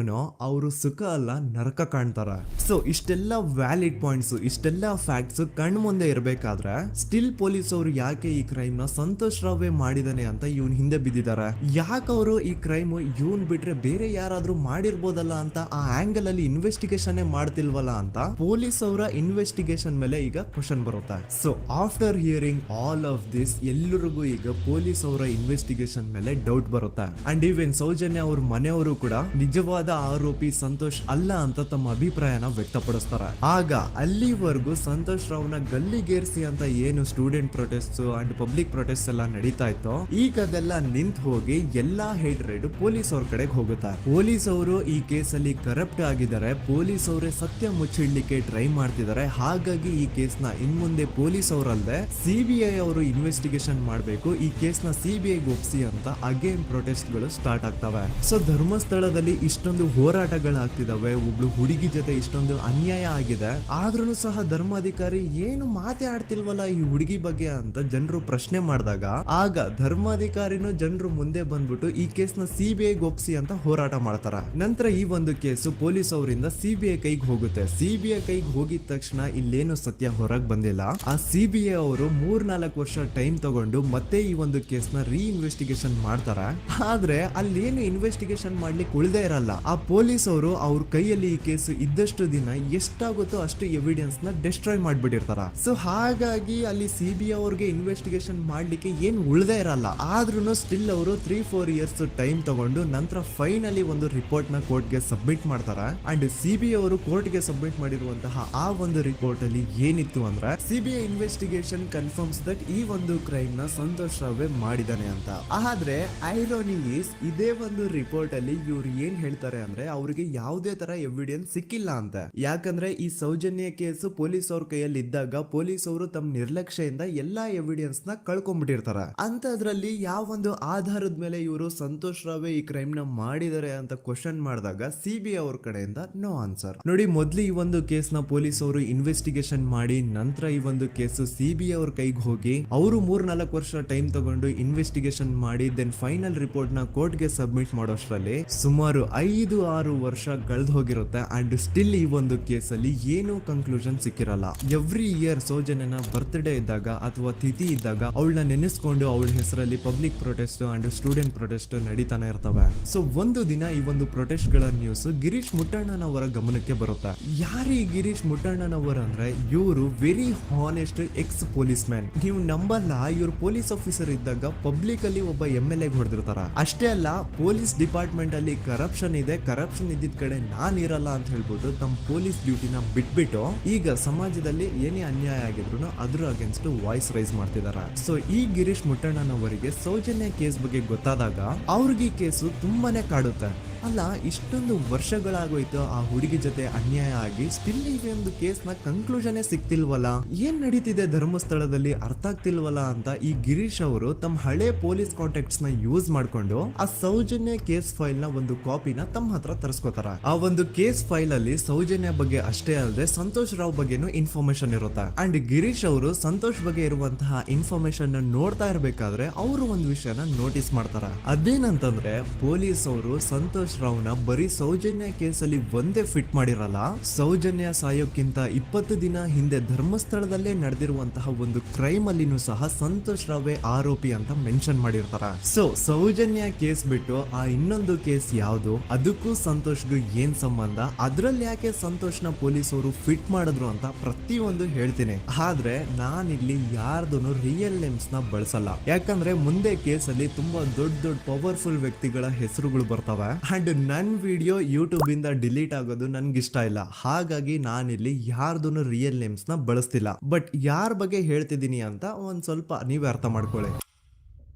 [SPEAKER 1] ಅವರು ಸುಖ ಅಲ್ಲ ನರಕ ಕಾಣ್ತಾರ. ಸೊ ಇಷ್ಟೆಲ್ಲ ವ್ಯಾಲಿಡ್ ಪಾಯಿಂಟ್ಸ್, ಇಷ್ಟೆಲ್ಲ ಫ್ಯಾಕ್ಟ್ಸ್ ಕಣ್ ಮುಂದೆ ಇರ್ಬೇಕಾದ್ರೆ ಸ್ಟಿಲ್ ಪೊಲೀಸ್ ಅವರು ಯಾಕೆ ಈ ಕ್ರೈಮ್ ನ ಸಂತೋಷ್ ರಾವೇ ಮಾಡಿದಾನೆ ಅಂತ ಇವನ್ ಹಿಂದೆ ಬಿದ್ದಿದ್ದಾರೆ. ಯಾಕೆ ಅವರು ಈ ಕ್ರೈಮ್ ಇವನ್ ಬಿಟ್ರೆ ಬೇರೆ ಯಾರಾದ್ರೂ ಮಾಡಿರ್ಬೋದಲ್ಲ ಅಂತ ಆ ಆಂಗಲ್ ಅಲ್ಲಿ ಇನ್ವೆಸ್ಟಿಗೇಷನ್ ಮಾಡ್ತಿಲ್ವಲ್ಲ ಅಂತ ಪೊಲೀಸ್ ಅವರ ಇನ್ವೆಸ್ಟಿಗೇಷನ್ ಮೇಲೆ ಈಗ ಕ್ವಶನ್ ಬರುತ್ತೆ. So after hearing all of this ಎಲ್ಲರಿಗೂ ಈಗ ಪೊಲೀಸ್ ಅವರ ಇನ್ವೆಸ್ಟಿಗೇಷನ್ ಇನ್ವೆಸ್ಟಿಗೇಷನ್ ಮೇಲೆ ಡೌಟ್ ಬರುತ್ತೆ. ಅಂಡ್ ಈವನ್ ಸೌಜನ್ಯ ಅವ್ರ ಮನೆಯವರು ಕೂಡ ನಿಜವಾದ ಆರೋಪಿ ಸಂತೋಷ್ ಅಲ್ಲ ಅಂತ ತಮ್ಮ ಅಭಿಪ್ರಾಯನ ವ್ಯಕ್ತಪಡಿಸ್ತಾರೆ. ಆಗ ಅಲ್ಲಿವರೆಗೂ ಸಂತೋಷ್ ರಾವ್ನ ಗಲ್ಲಿಗೇರಿಸಿ ಅಂತ ಏನು student protest and public protest ಎಲ್ಲ ನಡೀತಾ ಇತ್ತು, ಈಗ ಅದೆಲ್ಲ ನಿಂತು ಹೋಗಿ ಎಲ್ಲಾ ಹೇಟ್ರೇಡ್ ಪೊಲೀಸ್ ಅವ್ರ ಕಡೆಗೆ ಹೋಗುತ್ತೆ. ಪೊಲೀಸ್ ಅವರು ಈ ಕೇಸಲ್ಲಿ ಕರಪ್ಟ್ ಆಗಿದ್ದಾರೆ, ಪೊಲೀಸ್ ಅವರೇ ಸತ್ಯ ಮುಚ್ಚಿಡ್ಲಿಕ್ಕೆ ಟ್ರೈ ಮಾಡ್ತಿದ್ದಾರೆ. ಹಾಗಾಗಿ ಈ ಕೇಸ್ ನ ಇನ್ಮುಂದೆ ಪೊಲೀಸ್ ಅವರಲ್ಲದೆ ಸಿಬಿಐ ಅವರು ಇನ್ವೆಸ್ಟಿಗೇಷನ್ ಮಾಡಬೇಕು, ಈ ಕೇಸ್ ನ ಸಿಬಿಐ ಒಪ್ಸಿ ಅಂತ ಅಗೇನ್ ಪ್ರೊಟೆಸ್ಟ್ ಗಳು ಸ್ಟಾರ್ಟ್ ಆಗ್ತವೆ. ಸೊ ಧರ್ಮಸ್ಥಳದಲ್ಲಿ ಇಷ್ಟೊಂದು ಹೋರಾಟಗಳಾಗ್ತಿದಾವೆ, ಒಬ್ಳು ಹುಡುಗಿ ಜೊತೆ ಇಷ್ಟೊಂದು ಅನ್ಯಾಯ ಆಗಿದೆ, ಆದ್ರೂ ಸಹ ಧರ್ಮಾಧಿಕಾರಿ ಏನು ಮಾತೇ ಆಡ್ತಿಲ್ವಲ್ಲ ಈ ಹುಡುಗಿ ಬಗ್ಗೆ ಅಂತ ಜನರು ಪ್ರಶ್ನೆ ಮಾಡಿದಾಗ ಆಗ ಧರ್ಮಾಧಿಕಾರಿನೂ ಜನರು ಮುಂದೆ ಬಂದ್ಬಿಟ್ಟು ಈ ಕೇಸ್ ನ ಸಿಬಿಐ ಒಪ್ಸಿ ಅಂತ ಹೋರಾಟ ಮಾಡ್ತಾರ. ನಂತರ ಈ ಒಂದು ಕೇಸು ಪೊಲೀಸ್ ಅವರಿಂದ ಸಿಬಿಐ ಕೈಗೆ ಹೋಗುತ್ತೆ. ಸಿಬಿಐ ಕೈಗೆ ಹೋಗಿದ ತಕ್ಷಣ ಇಲ್ಲೇನು ಸತ್ಯ ಹೊರಗೆ ಬಂದಿಲ್ಲ. ಆ ಸಿಬಿಐ ಅವರು 3-4 ವರ್ಷ ಟೈಮ್ ತಗೊಂಡು ಮತ್ತೆ ಈ ಒಂದು ಕೇಸ್ ನ ರೀ ಇನ್ವೆಸ್ಟಿಗೇಷನ್ ಮಾಡ್ತಾರೆ. ಆದ್ರೆ ಅಲ್ಲೇನು ಇನ್ವೆಸ್ಟಿಗೇಷನ್ ಮಾಡ್ಲಿಕ್ಕೆ ಉಳಿದೇ ಇರಲ್ಲ. ಆ ಪೊಲೀಸ್ ಅವರು ಅವ್ರ ಕೈಯಲ್ಲಿ ಈ ಕೇಸು ಇದ್ದಷ್ಟು ದಿನ ಎಷ್ಟಾಗುತ್ತೋ ಅಷ್ಟು ಎವಿಡೆನ್ಸ್ ನ ಡೆಸ್ಟ್ರಾಯ್ ಮಾಡ್ಬಿಟ್ಟಿರ್ತಾರ. ಸೊ ಹಾಗಾಗಿ ಅಲ್ಲಿ ಸಿಬಿಐ ಅವ್ರಿಗೆ ಇನ್ವೆಸ್ಟಿಗೇಷನ್ ಮಾಡ್ಲಿಕ್ಕೆ ಏನ್ ಉಳಿದೇ ಇರಲ್ಲ. ಆದ್ರೂ ಸ್ಟಿಲ್ ಅವರು 3-4 ಇಯರ್ಸ್ ಟೈಮ್ ತಗೊಂಡು ನಂತರ ಫೈನಲಿ ಒಂದು ರಿಪೋರ್ಟ್ ನ ಕೋರ್ಟ್ ಗೆ ಸಬ್ಮಿಟ್ ಮಾಡ್ತಾರೆ. ಅಂಡ್ ಸಿಬಿಐ ಅವರು ಕೋರ್ಟ್ ಗೆ ಸಬ್ಮಿಟ್ ಮಾಡಿರುವಂತಹ ಆ ಒಂದು ರಿಪೋರ್ಟ್ ಅಲ್ಲಿ ಏನಿತ್ತು ಅಂದ್ರೆ ಸಿಬಿಐ ಇನ್ವೆಸ್ಟಿಗೇಷನ್ ಕನ್ಫರ್ಮ್ಸ್ ದಟ್ ಈ ಒಂದು ಕ್ರೈಮ್ ನ ಸಂತೋಷ್ ರಾವೇ ಮಾಡಿದಾನೆ ಅಂತ. ಆದ್ರೆ ಐರೋನಿ ಈಸ್ ಇದೇ ಒಂದು ರಿಪೋರ್ಟ್ ಅಲ್ಲಿ ಇವ್ರು ಏನ್ ಹೇಳ್ತಾರೆ ಅಂದ್ರೆ ಅವ್ರಿಗೆ ಯಾವುದೇ ತರ ಎವಿಡೆನ್ಸ್ ಸಿಕ್ಕಿಲ್ಲ ಅಂತ. ಯಾಕಂದ್ರೆ ಈ ಸೌಜನ್ಯ ಕೇಸು ಪೊಲೀಸ್ ಅವ್ರ ಕೈಯಲ್ಲಿ ಇದ್ದಾಗ ಪೊಲೀಸ್ ಅವರು ತಮ್ಮ ನಿರ್ಲಕ್ಷ್ಯದಿಂದ ಎಲ್ಲಾ ಎವಿಡೆನ್ಸ್ ನ ಕಳ್ಕೊಂಡ್ಬಿಟ್ಟಿರ್ತಾರೆ. ಅಂತದ್ರಲ್ಲಿ ಯಾವ ಒಂದು ಆಧಾರದ ಮೇಲೆ ಇವರು ಸಂತೋಷ್ ರಾವೇ ಈ ಕ್ರೈಮ್ ನ ಮಾಡಿದ್ದಾರೆ ಅಂತ ಕ್ವಶನ್ ಮಾಡಿದಾಗ ಸಿಬಿಐ ಅವ್ರ ಕಡೆಯಿಂದ ನೋ ಆನ್ಸರ್. ನೋಡಿ, ಮೊದ್ಲು ಈ ಒಂದು ಕೇಸ್ ನ ಪೊಲೀಸ್ ಅವರು ಇನ್ವೆಸ್ಟಿಗೇಷನ್ ಮಾಡಿ ನಂತರ ಈ ಒಂದು ಕೇಸು ಸಿಬಿಐ ಅವ್ರ ಕೈಗೆ ಹೋಗಿ ಅವರು 3-4 ವರ್ಷ ಟೈಮ್ ತಗೊಂಡು ಇನ್ವೆಸ್ಟಿಗೇಷನ್ ಮಾಡಿ ದೆನ್ ಫೈನಲ್ ರಿಪೋರ್ಟ್ ನ ಕೋರ್ಟ್ ಗೆ ಸಬ್ಮಿಟ್ ಮಾಡೋಷ್ಟ್ರಲ್ಲಿ ಸುಮಾರು 5-6 ವರ್ಷ ಕಳೆದು ಹೋಗಿರುತ್ತೆ. ಅಂಡ್ ಸ್ಟಿಲ್ ಈ ಒಂದು ಕೇಸಲ್ಲಿ ಏನು ಕನ್ಕ್ಲೂಷನ್ ಸಿಕ್ಕಿರಲ್ಲ. ಎವ್ರಿ ಇಯರ್ ಸೌಜನ್ಯನ ಬರ್ತ್ಡೇ ಇದ್ದಾಗ ಅಥವಾ ತಿಥಿ ಇದ್ದಾಗ ಅವಳನ್ನ ನೆನೆಸ್ಕೊಂಡು ಅವಳ ಹೆಸರಲ್ಲಿ public protest and student protest ನಡೀತಾನೆ ಇರ್ತವೆ. ಸೊ ಒಂದು ದಿನ ಈ ಒಂದು ಪ್ರೊಟೆಸ್ಟ್ ಗಳ ನ್ಯೂಸ್ ಗಿರೀಶ್ ಮುಟ್ಟಣ್ಣನವರ ಗಮನಕ್ಕೆ ಬರುತ್ತೆ. ಯಾರೀ ಗಿರೀಶ್ ಮುಟ್ಟಣ್ಣನವರ ಅಂದ್ರೆ ಇವರು very honest X police man. ನೀವು ನಂಬಲ್ಲ, ಇವ್ರು ಪೊಲೀಸ್ ಆಫೀಸರ್ ಇದ್ದಾಗ ಪಬ್ಲಿಕ್ ಅಲ್ಲಿ ಒಬ್ಬ MLA ಹೊಡೆದಿರ್ತಾರ. ಅಷ್ಟೇ ಅಲ್ಲ, ಪೊಲೀಸ್ ಡಿಪಾರ್ಟ್ಮೆಂಟ್ ಅಲ್ಲಿ ಕರಪ್ಷನ್ ಇದೆ, ಕರಪ್ಷನ್ ಇದ್ದಿದ್ ಕಡೆ ನಾನ್ ಇರಲ್ಲ ಅಂತ ಹೇಳ್ಬೋದು ತಮ್ಮ ಪೊಲೀಸ್ ಡ್ಯೂಟಿನ ಬಿಟ್ಬಿಟ್ಟು ಈಗ ಸಮಾಜದಲ್ಲಿ ಏನೇ ಅನ್ಯಾಯ ಆಗಿದ್ರು ಅದ್ರ ಅಗೇನ್ಸ್ಟ್ ವಾಯ್ಸ್ ರೈಸ್ ಮಾಡ್ತಿದಾರ. ಸೊ ಈ ಗಿರೀಶ್ ಮುಟ್ಟಣ್ಣನವರಿಗೆ ಸೌಜನ್ಯ ಕೇಸ್ ಬಗ್ಗೆ ಗೊತ್ತಾದಾಗ ಅವ್ರಿಗೆ ಈ ಕೇಸು ತುಂಬಾನೇ ಕಾಡುತ್ತೆ. ಅಲ್ಲ, ಇಷ್ಟೊಂದು ವರ್ಷಗಳಾಗೋಯ್ತು ಆ ಹುಡುಗಿ ಜೊತೆ ಅನ್ಯಾಯ ಆಗಿ, ಸ್ಟಿಲ್ ಈ ಒಂದು ಕೇಸ್ ನ ಕನ್ಕ್ಲೂಷನ್ ಸಿಕ್ತಿಲ್ವಲ್ಲ, ಏನ್ ನಡೀತಿದೆ ಧರ್ಮಸ್ಥಳದಲ್ಲಿ ಅರ್ಥ ಆಗ್ತಿಲ್ವಲ್ಲ ಅಂತ ಈ ಗಿರೀಶ್ ಅವರು ತಮ್ಮ ಹಳೆ ಪೊಲೀಸ್ ಕಾಂಟ್ಯಾಕ್ಟ್ಸ್ ನ ಯೂಸ್ ಮಾಡ್ಕೊಂಡು ಆ ಸೌಜನ್ಯ ಕೇಸ್ ಫೈಲ್ ನ ಒಂದು ಕಾಪಿನ ತಮ್ಮ ಹತ್ರ ತರಿಸ್ಕೋತಾರ. ಆ ಒಂದು ಕೇಸ್ ಫೈಲ್ ಅಲ್ಲಿ ಸೌಜನ್ಯ ಬಗ್ಗೆ ಅಷ್ಟೇ ಅಲ್ಲದೆ ಸಂತೋಷ್ ರಾವ್ ಬಗ್ಗೆನೂ ಇನ್ಫಾರ್ಮೇಶನ್ ಇರುತ್ತೆ. ಅಂಡ್ ಗಿರೀಶ್ ಅವರು ಸಂತೋಷ್ ಬಗ್ಗೆ ಇರುವಂತಹ ಇನ್ಫಾರ್ಮೇಶನ್ ನೋಡ್ತಾ ಇರ್ಬೇಕಾದ್ರೆ ಅವರು ಒಂದು ವಿಷಯನ ನೋಟಿಸ್ ಮಾಡ್ತಾರ. ಅದೇನಂತಂದ್ರೆ ಪೊಲೀಸ್ ಅವರು ಸಂತೋಷ್ ರಾವ್ನ ಬರೀ ಸೌಜನ್ಯ ಕೇಸಲ್ಲಿ ಒಂದೇ ಫಿಟ್ ಮಾಡಿರಲ್ಲ, ಸೌಜನ್ಯ ಸಾಯೋಕ್ಕಿಂತ 20 ದಿನ ಹಿಂದೆ ಧರ್ಮಸ್ಥಳದಲ್ಲೇ ನಡೆದಿರುವಂತಹ ಒಂದು ಕ್ರೈಮ್ ಅಲ್ಲಿನೂ ಸಹ ಸಂತೋಷ್ ರಾವೇ ಆರೋಪಿ ಅಂತ ಮೆನ್ಷನ್ ಮಾಡಿರ್ತಾರ. ಸೊ ಸೌಜನ್ಯ ಕೇಸ್ ಬಿಟ್ಟು ಆ ಇನ್ನೊಂದು ಕೇಸ್ ಯಾವುದು, ಅದಕ್ಕೂ ಸಂತೋಷ್ಗೂ ಏನ್ ಸಂಬಂಧ, ಅದ್ರಲ್ಲಿ ಯಾಕೆ ಸಂತೋಷ್ನ ಪೊಲೀಸ್ ಅವರು ಫಿಟ್ ಮಾಡಿದ್ರು ಅಂತ ಪ್ರತಿಯೊಂದು ಹೇಳ್ತೀನಿ. ಆದ್ರೆ ನಾನಿಲ್ಲಿ ಯಾರ್ದು ರಿಯಲ್ ನೇಮ್ಸ್ ನ ಬಳಸಲ್ಲ. ಯಾಕಂದ್ರೆ ಮುಂದೆ ಕೇಸಲ್ಲಿ ತುಂಬಾ ದೊಡ್ಡ ಪವರ್ಫುಲ್ ವ್ಯಕ್ತಿಗಳ ಹೆಸರುಗಳು ಬರ್ತವೆ. ಅಂಡ್ ನನ್ ವಿಡಿಯೋ ಯೂಟ್ಯೂಬ್ ಇಂದ ಡಿಲೀಟ್ ಆಗೋದು ನನ್ಗೆ ಇಷ್ಟ ಇಲ್ಲ. ಹಾಗಾಗಿ ನಾನಿಲ್ಲಿ ಯಾರ್ದು ರಿಯಲ್ ನೇಮ್ಸ್ ನ ಬಳಸ್ತಿಲ್ಲ. ಬಟ್ ಯಾರ ಬಗ್ಗೆ ಹೇಳ್ತಿದ್ದೀನಿ ಅಂತ ಒಂದ್ ಸ್ವಲ್ಪ ನೀವೇ ಅರ್ಥ ಮಾಡ್ಕೊಳ್ಳಿ.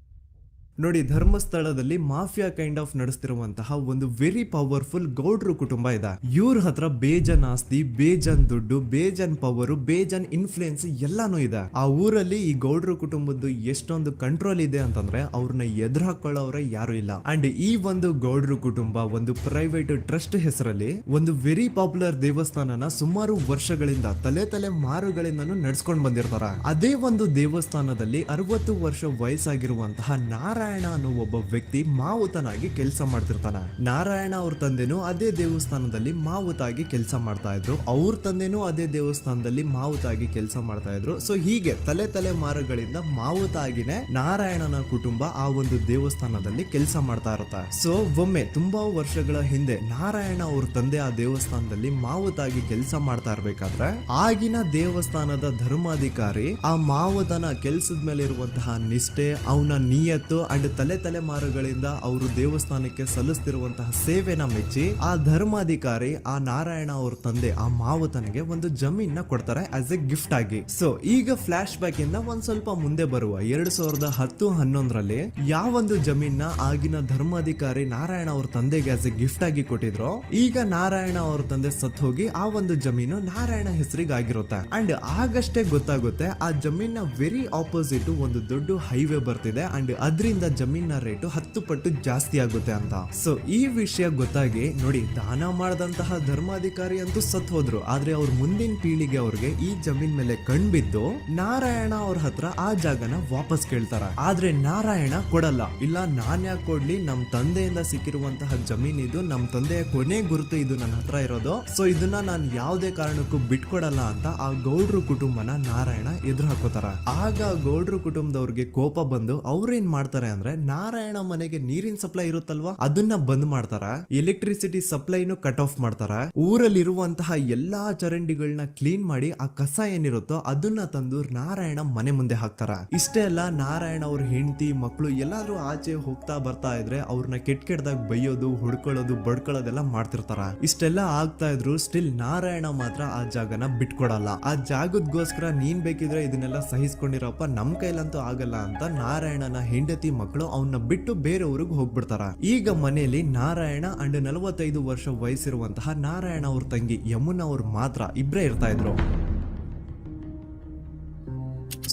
[SPEAKER 1] ನೋಡಿ, ಧರ್ಮಸ್ಥಳದಲ್ಲಿ ಮಾಫಿಯಾ ಕೈಂಡ್ ಆಫ್ ನಡೆಸ್ತಿರುವಂತಹ ಒಂದು ವೆರಿ ಪವರ್ಫುಲ್ ಗೌಡ್ರು ಕುಟುಂಬ ಇದೆ. ಇವ್ರ ಹತ್ರ ಬೇಜನ್ ಆಸ್ತಿ, ಬೇಜನ್ ದುಡ್ಡು, ಬೇಜನ್ ಪವರ್, ಬೇಜನ್ ಇನ್ಫ್ಲೂಯೆನ್ಸ್ ಎಲ್ಲಾನು ಇದೆ. ಆ ಊರಲ್ಲಿ ಈ ಗೌಡ್ರು ಕುಟುಂಬದ್ದು ಎಷ್ಟೊಂದು ಕಂಟ್ರೋಲ್ ಇದೆ ಅಂತಂದ್ರೆ ಅವ್ರನ್ನ ಎದುರು ಹಾಕೊಳ್ಳೋರೆ ಯಾರು ಇಲ್ಲ. ಅಂಡ್ ಈ ಒಂದು ಗೌಡ್ರು ಕುಟುಂಬ ಒಂದು ಪ್ರೈವೇಟ್ ಟ್ರಸ್ಟ್ ಹೆಸರಲ್ಲಿ ಒಂದು ವೆರಿ ಪಾಪ್ಯುಲರ್ ದೇವಸ್ಥಾನನ ಸುಮಾರು ವರ್ಷಗಳಿಂದ ತಲೆ ಮಾರುಗಳಿಂದನೂ ನಡ್ಸ್ಕೊಂಡ್ ಬಂದಿರ್ತಾರ. ಅದೇ ಒಂದು ದೇವಸ್ಥಾನದಲ್ಲಿ 60 ವರ್ಷ ವಯಸ್ಸಾಗಿರುವಂತಹ ನಾರಾಯಣ ಅನ್ನೋ ಒಬ್ಬ ವ್ಯಕ್ತಿ ಮಾವುತನಾಗಿ ಕೆಲಸ ಮಾಡ್ತಿರ್ತಾನೆ. ನಾರಾಯಣ ಅವ್ರ ತಂದೆನೂ ಅದೇ ದೇವಸ್ಥಾನದಲ್ಲಿ ಮಾವುತಾಗಿ ಕೆಲಸ ಮಾಡ್ತಾ ಇದ್ರು, ಅವ್ರ ತಂದೆನೂ ಅದೇ ದೇವಸ್ಥಾನದಲ್ಲಿ ಮಾವುತಾಗಿ ಕೆಲಸ ಮಾಡ್ತಾ ಇದ್ರು. ಸೊ ಹೀಗೆ ತಲೆ ಮಾರುಗಳಿಂದ ಮಾವುತಾಗಿನೇ ನಾರಾಯಣನ ಕುಟುಂಬ ಆ ಒಂದು ದೇವಸ್ಥಾನದಲ್ಲಿ ಕೆಲಸ ಮಾಡ್ತಾ ಇರುತ್ತೆ. ಸೊ ಒಮ್ಮೆ ತುಂಬಾ ವರ್ಷಗಳ ಹಿಂದೆ ನಾರಾಯಣ ಅವ್ರ ತಂದೆ ಆ ದೇವಸ್ಥಾನದಲ್ಲಿ ಮಾವುತಾಗಿ ಕೆಲಸ ಮಾಡ್ತಾ ಇರ್ಬೇಕಾದ್ರೆ ಆಗಿನ ದೇವಸ್ಥಾನದ ಧರ್ಮಾಧಿಕಾರಿ ಆ ಮಾವುತನ ಕೆಲ್ಸದ ಮೇಲೆ ಇರುವಂತಹ ನಿಷ್ಠೆ, ಅವನ ನಿಯತ್ತು ಅಂಡ್ ತಲೆಮಾರುಗಳಿಂದ ಅವರು ದೇವಸ್ಥಾನಕ್ಕೆ ಸಲ್ಲಿಸ್ತಿರುವಂತಹ ಸೇವೆನ ಮೆಚ್ಚಿ ಆ ಧರ್ಮಾಧಿಕಾರಿ ಆ ನಾರಾಯಣ ಅವ್ರ ತಂದೆ ಆ ಮಾವುತನಿಗೆ ಒಂದು ಜಮೀನ ಕೊಡ್ತಾರೆ ಆಸ್ ಎ ಗಿಫ್ಟ್ ಆಗಿ. ಸೊ ಈಗ ಫ್ಲಾಶ್ ಬ್ಯಾಕ್ ಇಂದ ಒಂದ್ ಸ್ವಲ್ಪ ಮುಂದೆ ಬರುವ 2010-11ರಲ್ಲಿ ಯಾವೊಂದು ಜಮೀನ ಆಗಿನ ಧರ್ಮಾಧಿಕಾರಿ ನಾರಾಯಣ ಅವ್ರ ತಂದೆಗೆ ಆಸ್ ಎ ಗಿಫ್ಟ್ ಆಗಿ ಕೊಟ್ಟಿದ್ರು, ಈಗ ನಾರಾಯಣ ಅವ್ರ ತಂದೆ ಸತ್ ಹೋಗಿ ಆ ಒಂದು ಜಮೀನು ನಾರಾಯಣ ಹೆಸರಿಗೆ ಆಗಿರುತ್ತೆ. ಅಂಡ್ ಆಗಷ್ಟೇ ಗೊತ್ತಾಗುತ್ತೆ ಆ ಜಮೀನ ವೆರಿ ಆಪೋಸಿಟ್ ಒಂದು ದೊಡ್ಡ ಹೈವೇ ಬರ್ತಿದೆ ಅಂಡ್ ಅದರಿಂದ ಜಮೀನ ರೇಟು 10 ಪಟ್ಟು ಜಾಸ್ತಿ ಆಗುತ್ತೆ ಅಂತ. ಸೊ ಈ ವಿಷಯ ಗೊತ್ತಾಗಿ ನೋಡಿ, ದಾನ ಮಾಡದಂತಹ ಧರ್ಮಾಧಿಕಾರಿ ಅಂತೂ ಸತ್ ಹೋದ್ರು, ಆದ್ರೆ ಅವ್ರ ಮುಂದಿನ ಪೀಳಿಗೆ ಅವ್ರಿಗೆ ಈ ಜಮೀನ್ ಮೇಲೆ ಕಣ್ಬಿದ್ದು ನಾರಾಯಣ ಅವ್ರ ಹತ್ರ ಆ ಜಾಗನ ವಾಪಸ್ ಕೇಳ್ತಾರ. ಆದ್ರೆ ನಾರಾಯಣ ಕೊಡಲ್ಲ. ಇಲ್ಲ, ನಾನ್ ಯಾಕೆ ಕೊಡ್ಲಿ, ನಮ್ ತಂದೆಯಿಂದ ಸಿಕ್ಕಿರುವಂತಹ ಜಮೀನ್ ಇದು, ನಮ್ ತಂದೆಯ ಕೊನೆ ಗುರುತು ಇದು ನನ್ನ ಹತ್ರ ಇರೋದು, ಸೊ ಇದನ್ನ ನಾನು ಯಾವುದೇ ಕಾರಣಕ್ಕೂ ಬಿಟ್ಕೊಡಲ್ಲ ಅಂತ ಆ ಗೌಡ್ರು ಕುಟುಂಬನ ನಾರಾಯಣ ಎದುರು ಹಾಕೋತಾರ. ಆಗ ಗೌಡ್ರು ಕುಟುಂಬದವ್ರಿಗೆ ಕೋಪ ಬಂದು ಅವ್ರೇನ್ ಮಾಡ್ತಾರೆ ಅಂದ್ರೆ, ನಾರಾಯಣ ಮನೆಗೆ ನೀರಿನ ಸಪ್ಲೈ ಇರುತ್ತಲ್ವಾ ಅದನ್ನ ಬಂದ್ ಮಾಡ್ತಾರ, ಎಲೆಕ್ಟ್ರಿಸಿಟಿ ಸಪ್ಲೈನು ಕಟ್ ಆಫ್ ಮಾಡ್ತಾರ, ಊರಲ್ಲಿರುವಂತಹ ಎಲ್ಲಾ ಚರಂಡಿಗಳನ್ನ ಕ್ಲೀನ್ ಮಾಡಿ ಆ ಕಸ ಏನಿರುತ್ತೋ ಅದನ್ನ ತಂದು ನಾರಾಯಣ ಮನೆ ಮುಂದೆ ಹಾಕ್ತಾರ. ಇಷ್ಟೇ ಅಲ್ಲ, ನಾರಾಯಣ ಅವ್ರ ಹೆಂಡತಿ ಮಕ್ಕಳು ಎಲ್ಲಾದ್ರೂ ಆಚೆ ಹೋಗ್ತಾ ಬರ್ತಾ ಇದ್ರೆ ಅವ್ರನ್ನ ಕೆಟ್ಟದಾಗ ಬೈಯೋದು, ಹುಡ್ಕೊಳ್ಳೋದು, ಬಡ್ಕೊಳ್ಳೋದೆಲ್ಲ ಮಾಡ್ತಿರ್ತಾರ. ಇಷ್ಟೆಲ್ಲ ಆಗ್ತಾ ಇದ್ರು ಸ್ಟಿಲ್ ನಾರಾಯಣ ಮಾತ್ರ ಆ ಜಾಗನ ಬಿಟ್ಕೊಡಲ್ಲ. ಆ ಜಾಗದ್ಗೋಸ್ಕರ ನೀನ್ ಬೇಕಿದ್ರೆ ಇದನ್ನೆಲ್ಲ ಸಹಿಸ್ಕೊಂಡಿರಪ್ಪ, ನಮ್ ಕೈಲಂತೂ ಆಗಲ್ಲ ಅಂತ ನಾರಾಯಣನ ಹೆಂಡತಿ ಮಕ್ಕಳು ಅವನ್ನ ಬಿಟ್ಟು ಬೇರೆ ಊರಿಗೆ ಹೋಗ್ಬಿಡ್ತಾರ. ಈಗ ಮನೆಯಲ್ಲಿ ನಾರಾಯಣ ಅಂಡ್ 45 ವರ್ಷ ವಯಸ್ಸಿರುವಂತಹ ನಾರಾಯಣ ಅವ್ರ ತಂಗಿ ಯಮುನಾ ಅವ್ರು ಮಾತ್ರ ಇಬ್ರೇ ಇರ್ತಾ ಇದ್ರು.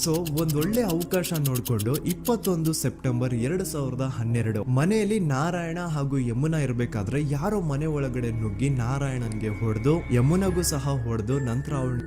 [SPEAKER 1] ಸೊ ಒಂದೊಳ್ಳೆ ಅವಕಾಶ ನೋಡ್ಕೊಂಡು 21 ಸೆಪ್ಟೆಂಬರ್ 2012 ಮನೆಯಲ್ಲಿ ನಾರಾಯಣ ಹಾಗೂ ಯಮುನಾ ಇರ್ಬೇಕಾದ್ರೆ ಯಾರೋ ಮನೆ ಒಳಗಡೆ ನುಗ್ಗಿ ನಾರಾಯಣನ್ಗೆ ಹೊಡೆದು ಯಮುನಾಗೂ ಸಹ ಹೊಡೆದು ನಂತರ ಅವಳು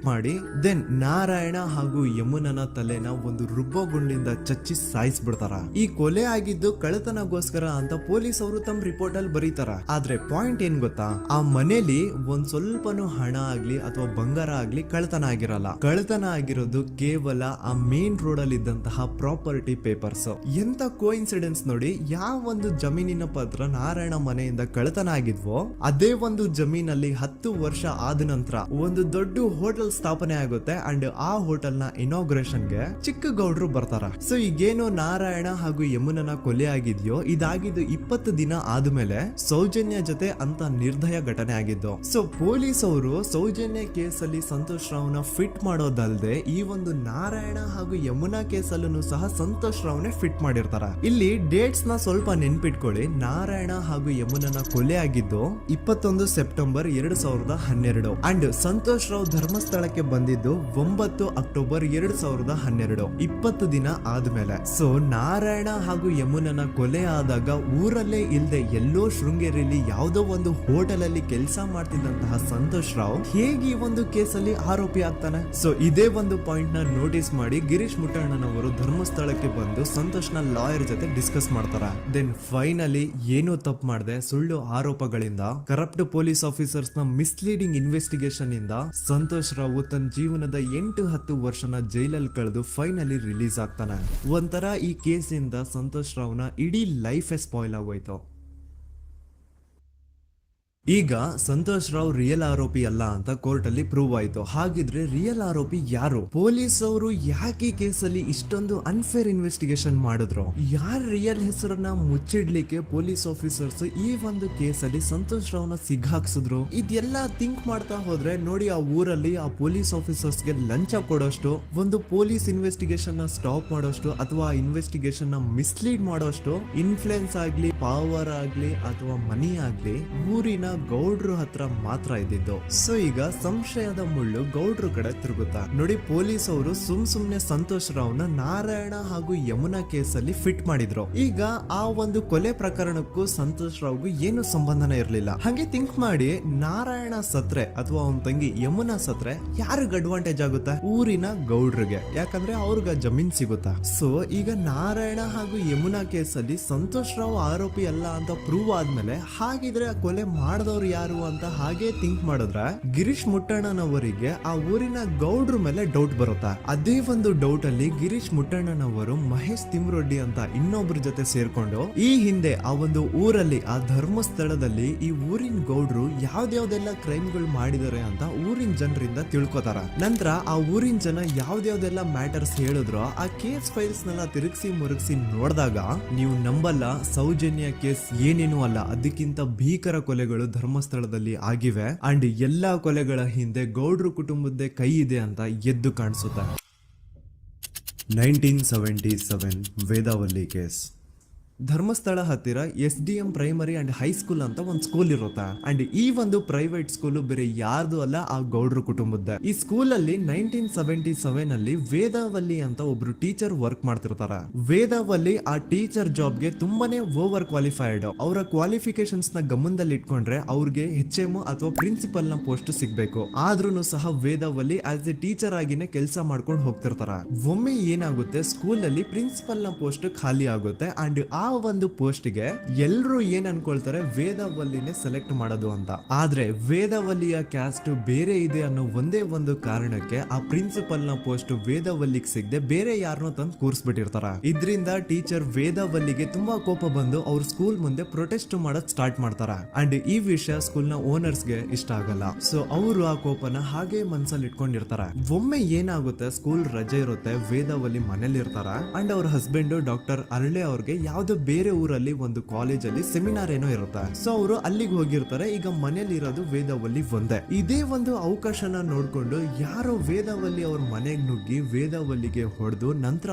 [SPEAKER 1] ಮಾಡಿ ದೆನ್ ನಾರಾಯಣ ಹಾಗೂ ಯಮುನನ ತಲೆನ ಒಂದು ರುಬ್ಬೋ ಗುಂಡಿಂದ ಚಚ್ಚಿ ಸಾಯಿಸ್ಬಿಡ್ತಾರ. ಈ ಕೊಲೆ ಆಗಿದ್ದು ಕಳ್ಳತನಗೋಸ್ಕರ ಅಂತ ಪೊಲೀಸ್ ಅವರು ತಮ್ಮ ರಿಪೋರ್ಟ್ ಅಲ್ಲಿ ಬರೀತಾರ. ಆದ್ರೆ ಪಾಯಿಂಟ್ ಏನ್ ಗೊತ್ತಾ, ಆ ಮನೇಲಿ ಒಂದ್ ಸ್ವಲ್ಪನೂ ಹಣ ಆಗ್ಲಿ ಅಥವಾ ಬಂಗಾರ ಆಗ್ಲಿ ಕಳ್ಳತನ ಆಗಿರಲ್ಲ. ಕಳ್ಳತನ ಆಗಿರೋದು ಕೇವಲ ಆ ಮೇನ್ ರೋಡ್ ಅಲ್ಲಿ ಇದ್ದಂತಹ ಪ್ರಾಪರ್ಟಿ ಪೇಪರ್ಸ್. ಎಂತ ಕೋಇನ್ಸಿಡೆನ್ಸ್ ನೋಡಿ, ಯಾವ ಒಂದು ಜಮೀನಿನ ಪತ್ರ ನಾರಾಯಣ ಮನೆಯಿಂದ ಕಳ್ಳತನ ಆಗಿದ್ವೋ ಅದೇ ಒಂದು ಜಮೀನಲ್ಲಿ 10 ವರ್ಷ ಆದ ನಂತರ ಒಂದು ದೊಡ್ಡ ಹೋಟೆಲ್ ಸ್ಥಾಪನೆ ಆಗುತ್ತೆ ಅಂಡ್ ಆ ಹೋಟೆಲ್ ನ ಇನಾಗ್ರೇಷನ್ ಗೆ ಚಿಕ್ಕ ಗೌಡ್ರು ಬರ್ತಾರ. ಸೊ ಈಗೇನು ನಾರಾಯಣ ಹಾಗೂ ಯಮುನನ ಕೊಲೆ ಆಗಿದ್ಯೋ ಇದಾಗಿದ್ದು 20 ದಿನ ಆದ್ಮೇಲೆ ಸೌಜನ್ಯ ಜೊತೆ ಅಂತ ನಿರ್ದಯ ಘಟನೆ ಆಗಿದ್ದು. ಸೊ ಪೊಲೀಸ್ ಅವರು ಸೌಜನ್ಯ ಕೇಸಲ್ಲಿ ಸಂತೋಷ್ ರಾವ್ನ ಫಿಟ್ ಮಾಡೋದಲ್ದೆ ಈ ಒಂದು ನಾರಾಯಣ ಹಾಗೂ ಯಮುನಾ ಕೇಸಲ್ಲೂ ಸಹ ಸಂತೋಷ್ ರಾವ್ನೆ ಫಿಟ್ ಮಾಡಿರ್ತಾರ. ಇಲ್ಲಿ ಡೇಟ್ಸ್ ನ ಸ್ವಲ್ಪ ನೆನ್ಪಿಟ್ಕೊಳ್ಳಿ. ನಾರಾಯಣ ಹಾಗೂ ಯಮುನನ ಕೊಲೆ ಆಗಿದ್ದು 21 ಸೆಪ್ಟೆಂಬರ್ 2012 ಅಂಡ್ ಸಂತೋಷ್ ರಾವ್ ಧರ್ಮಸ್ಥಳಕ್ಕೆ ಬಂದಿದ್ದು 9 ಅಕ್ಟೋಬರ್ 2012, 20 ದಿನ ಆದ್ಮೇಲೆ. ಸೊ ನಾರಾಯಣ ಹಾಗೂ ಯಮುನನ ಕೊಲೆ ಆದಾಗ ಊರಲ್ಲೇ ಇಲ್ದೆ ಎಲ್ಲೋ ಶೃಂಗೇರಿಯಲ್ಲಿ ಯಾವುದೋ ಒಂದು ಹೋಟೆಲ್ ಅಲ್ಲಿ ಕೆಲಸ ಮಾಡ್ತಿದ್ದಂತಹ ಸಂತೋಷ್ ರಾವ್ ಹೇಗೆ ಈ ಒಂದು ಕೇಸಲ್ಲಿ ಆರೋಪಿ ಆಗ್ತಾನೆ? ಸೊ ಇದೇ ಒಂದು ಪಾಯಿಂಟ್ ನ ನೋಟಿಸ್ ಮಾಡಿ ಗಿರೀಶ್ ಮುಟ್ಟಣ್ಣನವರು ಧರ್ಮಸ್ಥಳಕ್ಕೆ ಬಂದು ಸಂತೋಷ್ ನ ಲಾಯರ್ ಜೊತೆ ಡಿಸ್ಕಸ್ ಮಾಡ್ತಾರ. ದೆನ್ ಫೈನಲಿ ಏನೋ ತಪ್ಪು ಮಾಡದೆ ಸುಳ್ಳು ಆರೋಪಗಳಿಂದ ಕರಪ್ಟ್ ಪೊಲೀಸ್ ಆಫೀಸರ್ಸ್ ನ ಮಿಸ್ಲೀಡಿಂಗ್ ಇನ್ವೆಸ್ಟಿಗೇಷನ್ ಇಂದ ಸಂತೋಷ್ ರಾವ್ ತನ್ನ ಜೀವನದ 8-10 ವರ್ಷನ ಜೈಲಲ್ಲಿ ಕಳೆದು ಫೈನಲಿ ರಿಲೀಸ್ ಆಗ್ತಾನೆ. ಒಂಥರ ಈ ಕೇಸಿಂದ ಸಂತೋಷ್ ರಾವ್ನ ಇಡೀ ಲೈಫ್ ಸ್ಪಾಯ್ಲ್ ಆಗೋಯ್ತು. ಈಗ ಸಂತೋಷ್ ರಾವ್ ರಿಯಲ್ ಆರೋಪಿ ಅಲ್ಲ ಅಂತ ಕೋರ್ಟ್ ಅಲ್ಲಿ ಪ್ರೂವ್ ಆಯ್ತು. ಹಾಗಿದ್ರೆ ರಿಯಲ್ ಆರೋಪಿ ಯಾರು? ಪೊಲೀಸ್ ಅವರು ಯಾಕೆ ಕೇಸಲ್ಲಿ ಇಷ್ಟೊಂದು ಅನ್ಫೇರ್ ಇನ್ವೆಸ್ಟಿಗೇಷನ್ ಮಾಡಿದ್ರು? ಯಾರ ರಿಯಲ್ ಹೆಸರನ್ನ ಮುಚ್ಚಿಡ್ಲಿಕ್ಕೆ ಪೊಲೀಸ್ ಆಫೀಸರ್ಸ್ ಈ ಒಂದು ಕೇಸಲ್ಲಿ ಸಂತೋಷ್ ರಾವ್ನ ಸಿಗ್ಹಾಕ್ಸಿದ್ರು? ಇದೆಲ್ಲ ಥಿಂಕ್ ಮಾಡ್ತಾ ಹೋದ್ರೆ ನೋಡಿ, ಆ ಊರಲ್ಲಿ ಆ ಪೊಲೀಸ್ ಆಫೀಸರ್ಸ್ಗೆ ಲಂಚ ಕೊಡೋಷ್ಟು, ಒಂದು ಪೊಲೀಸ್ ಇನ್ವೆಸ್ಟಿಗೇಷನ್ ನ ಸ್ಟಾಪ್ ಮಾಡೋಷ್ಟು ಅಥವಾ ಇನ್ವೆಸ್ಟಿಗೇಷನ್ ನ ಮಿಸ್ಲೀಡ್ ಮಾಡೋಷ್ಟು ಇನ್ಫ್ಲುಯೆನ್ಸ್ ಆಗ್ಲಿ, ಪವರ್ ಆಗ್ಲಿ ಅಥವಾ ಮನಿ ಆಗ್ಲಿ ಊರಿನ ಗೌಡ್ರು ಹತ್ರ ಮಾತ್ರ ಇದ್ದಿದ್ದು. ಸೊ ಈಗ ಸಂಶಯದ ಮುಳ್ಳು ಗೌಡ್ರು ಕಡೆ ತಿರುಗುತ್ತಾ ನೋಡಿ. ಪೊಲೀಸ್ ಅವರು ಸುಮ್ನೆ ಸಂತೋಷ್ ರಾವ್ನ ನಾರಾಯಣ ಹಾಗೂ ಯಮುನಾ ಕೇಸಲ್ಲಿ ಫಿಟ್ ಮಾಡಿದ್ರು. ಈಗ ಆ ಒಂದು ಕೊಲೆ ಪ್ರಕರಣಕ್ಕೂ ಸಂತೋಷ್ ರಾವ್ಗೂ ಏನು ಸಂಬಂಧನೇ ಇರ್ಲಿಲ್ಲ. ಹಂಗೆ ಥಿಂಕ್ ಮಾಡಿ, ನಾರಾಯಣ ಸತ್ರೆ ಅಥವಾ ಅವನ ತಂಗಿ ಯಮುನಾ ಸತ್ರೆ ಯಾರಿಗ ಅಡ್ವಾಂಟೇಜ್ ಆಗುತ್ತೆ? ಊರಿನ ಗೌಡ್ರಿಗೆ, ಯಾಕಂದ್ರೆ ಅವ್ರಿಗೆ ಜಮೀನ್ ಸಿಗುತ್ತಾ. ಸೊ ಈಗ ನಾರಾಯಣ ಹಾಗೂ ಯಮುನಾ ಕೇಸಲ್ಲಿ ಸಂತೋಷ್ ರಾವ್ ಆರೋಪಿ ಅಲ್ಲ ಅಂತ ಪ್ರೂವ್ ಆದ್ಮೇಲೆ ಹಾಗಿದ್ರೆ ಕೊಲೆ ಮಾಡ ಮಾಡದವ್ರು ಯಾರು ಅಂತ ಹಾಗೆ ಥಿಂಕ್ ಮಾಡಿದ್ರೆ ಗಿರೀಶ್ ಮುಟ್ಟಣ್ಣನವರಿಗೆ ಆ ಊರಿನ ಗೌಡ್ರ ಮೇಲೆ ಡೌಟ್ ಬರುತ್ತಾ. ಅದೇ ಒಂದು ಡೌಟ್ ಅಲ್ಲಿ ಗಿರೀಶ್ ಮುಟ್ಟಣ್ಣನವರು ಮಹೇಶ್ ತಿಮ್ರೊಡ್ಡಿ ಅಂತ ಇನ್ನೊಬ್ರ ಜೊತೆ ಸೇರ್ಕೊಂಡು ಈ ಹಿಂದೆ ಆ ಒಂದು ಊರಲ್ಲಿ ಆ ಧರ್ಮಸ್ಥಳದಲ್ಲಿ ಈ ಊರಿನ ಗೌಡ್ರು ಯಾವ್ದ್ಯಾವ್ದೆಲ್ಲ ಕ್ರೈಮ್ಗಳು ಮಾಡಿದಾರೆ ಅಂತ ಊರಿನ ಜನರಿಂದ ತಿಳ್ಕೊತಾರ. ನಂತರ ಆ ಊರಿನ ಜನ ಯಾವ್ದ್ಯಾವ್ದೆಲ್ಲ ಮ್ಯಾಟರ್ಸ್ ಹೇಳಿದ್ರು ಆ ಕೇಸ್ ಫೈಲ್ಸ್ ನೆಲ್ಲ ತಿರುಗಿಸಿ ಮುರುಗಿಸಿ ನೋಡಿದಾಗ ನೀವು ನಂಬಲ್ಲ, ಸೌಜನ್ಯ ಕೇಸ್ ಏನೇನೂ ಅಲ್ಲ, ಅದಕ್ಕಿಂತ ಭೀಕರ ಕೊಲೆಗಳು ಧರ್ಮಸ್ಥಳದಲ್ಲಿ ಆಗಿವೆ ಅಂಡ್ ಎಲ್ಲಾ ಕೊಲೆಗಳ ಹಿಂದೆ ಗೌಡ್ರು ಕುಟುಂಬದ್ದೇ ಕೈ ಇದೆ ಅಂತ ಎದ್ದು ಕಾಣಿಸುತ್ತೆ. 1977 ವೇದಾವಲ್ಲಿ ಕೇಸ್. ಧರ್ಮಸ್ಥಳ ಹತ್ತಿರ SDM ಪ್ರೈಮರಿ ಅಂಡ್ ಹೈಸ್ಕೂಲ್ ಅಂತ ಒಂದು ಸ್ಕೂಲ್ ಇರುತ್ತೆ ಅಂಡ್ ಈ ಒಂದು ಪ್ರೈವೇಟ್ ಸ್ಕೂಲ್ ಬೇರೆ ಯಾರ್ದು ಅಲ್ಲ, ಆ ಗೌಡ್ರ ಕುಟುಂಬದ್ದೇ. ಈ ಸ್ಕೂಲ್ ಅಲ್ಲಿ 1977 ಅಲ್ಲಿ ವೇದಾವಲ್ಲಿ ಅಂತ ಒಬ್ರು ಟೀಚರ್ ವರ್ಕ್ ಮಾಡ್ತಿರ್ತಾರೆ. ವೇದಾವಲ್ಲಿ ಆ ಟೀಚರ್ ಜಾಬ್ಗೆ ತುಂಬಾನೇ ಓವರ್ ಕ್ವಾಲಿಫೈಡ್. ಅವರ ಕ್ವಾಲಿಫಿಕೇಶನ್ಸ್ ನ ಗಮನದಲ್ಲಿ ಇಟ್ಕೊಂಡ್ರೆ ಅವ್ರಿಗೆ HM ಅಥವಾ ಪ್ರಿನ್ಸಿಪಲ್ ನ ಪೋಸ್ಟ್ ಸಿಗ್ಬೇಕು. ಆದ್ರೂ ಸಹ ವೇದಾವಲ್ಲಿ ಆಸ್ ಎ ಟೀಚರ್ ಆಗಿನೇ ಕೆಲಸ ಮಾಡ್ಕೊಂಡು ಹೋಗ್ತಿರ್ತಾರ. ಒಮ್ಮೆ ಏನಾಗುತ್ತೆ, ಸ್ಕೂಲ್ ಅಲ್ಲಿ ಪ್ರಿನ್ಸಿಪಲ್ ನ ಪೋಸ್ಟ್ ಖಾಲಿ ಆಗುತ್ತೆ ಅಂಡ್ ಆ ಒಂದು ಪೋಸ್ಟ್ ಗೆ ಎಲ್ರು ಏನ್ ಅನ್ಕೊಳ್ತಾರೆ, ವೇದಾವಲ್ಲಿನೇ ಸೆಲೆಕ್ಟ್ ಮಾಡೋದು ಅಂತ. ಆದ್ರೆ ವೇದಾವಲ್ಲಿಯ ಕ್ಯಾಸ್ಟ್ ಬೇರೆ ಇದೆ ಅನ್ನೋ ಒಂದೇ ಒಂದು ಕಾರಣಕ್ಕೆ ಆ ಪ್ರಿನ್ಸಿಪಲ್ ನ ಪೋಸ್ಟ್ ವೇದಾವಲ್ಲಿಗೆ ಸಿಗದೆ ಬೇರೆ ಯಾರನ್ನೋ ತಂದು ಕೂರಿಸ್ಬಿಟ್ಟಿರ್ತಾರ. ಇದರಿಂದ ಟೀಚರ್ ವೇದಾವಲ್ಲಿಗೆ ತುಂಬಾ ಕೋಪ ಬಂದು ಅವ್ರ ಸ್ಕೂಲ್ ಮುಂದೆ ಪ್ರೊಟೆಸ್ಟ್ ಮಾಡೋದ್ ಸ್ಟಾರ್ಟ್ ಮಾಡ್ತಾರ ಅಂಡ್ ಈ ವಿಷಯ ಸ್ಕೂಲ್ ನ ಓನರ್ಸ್ ಗೆ ಇಷ್ಟ ಆಗಲ್ಲ. ಸೊ ಅವರು ಆ ಕೋಪನ ಹಾಗೆ ಮನ್ಸಲ್ಲಿ ಇಟ್ಕೊಂಡಿರ್ತಾರ. ಒಮ್ಮೆ ಏನಾಗುತ್ತೆ, ಸ್ಕೂಲ್ ರಜೆ ಇರುತ್ತೆ, ವೇದಾವಲ್ಲಿ ಮನೇಲಿ ಇರ್ತಾರ ಅಂಡ್ ಅವ್ರ ಹಸ್ಬೆಂಡ್ ಡಾಕ್ಟರ್ ಅರಳೆ ಅವ್ರಿಗೆ ಯಾವ್ದೋ ಬೇರೆ ಊರಲ್ಲಿ ಒಂದು ಕಾಲೇಜ್ ಅಲ್ಲಿ ಸೆಮಿನಾರ್ ಏನೋ ಇರುತ್ತೆ. ಸೊ ಅವರು ಅಲ್ಲಿಗೆ ಹೋಗಿರ್ತಾರೆ. ಈಗ ಮನೇಲಿ ಇರೋದು ವೇದಾವಲ್ಲಿ ಒಂದೇ. ಇದೇ ಒಂದು ಅವಕಾಶನ ನೋಡ್ಕೊಂಡು ಯಾರೋ ವೇದಾವಲ್ಲಿ ಅವ್ರ ಮನೆಗೆ ನುಗ್ಗಿ ವೇದಾವಲ್ಲಿಗೆ ಹೊಡೆದು ನಂತರ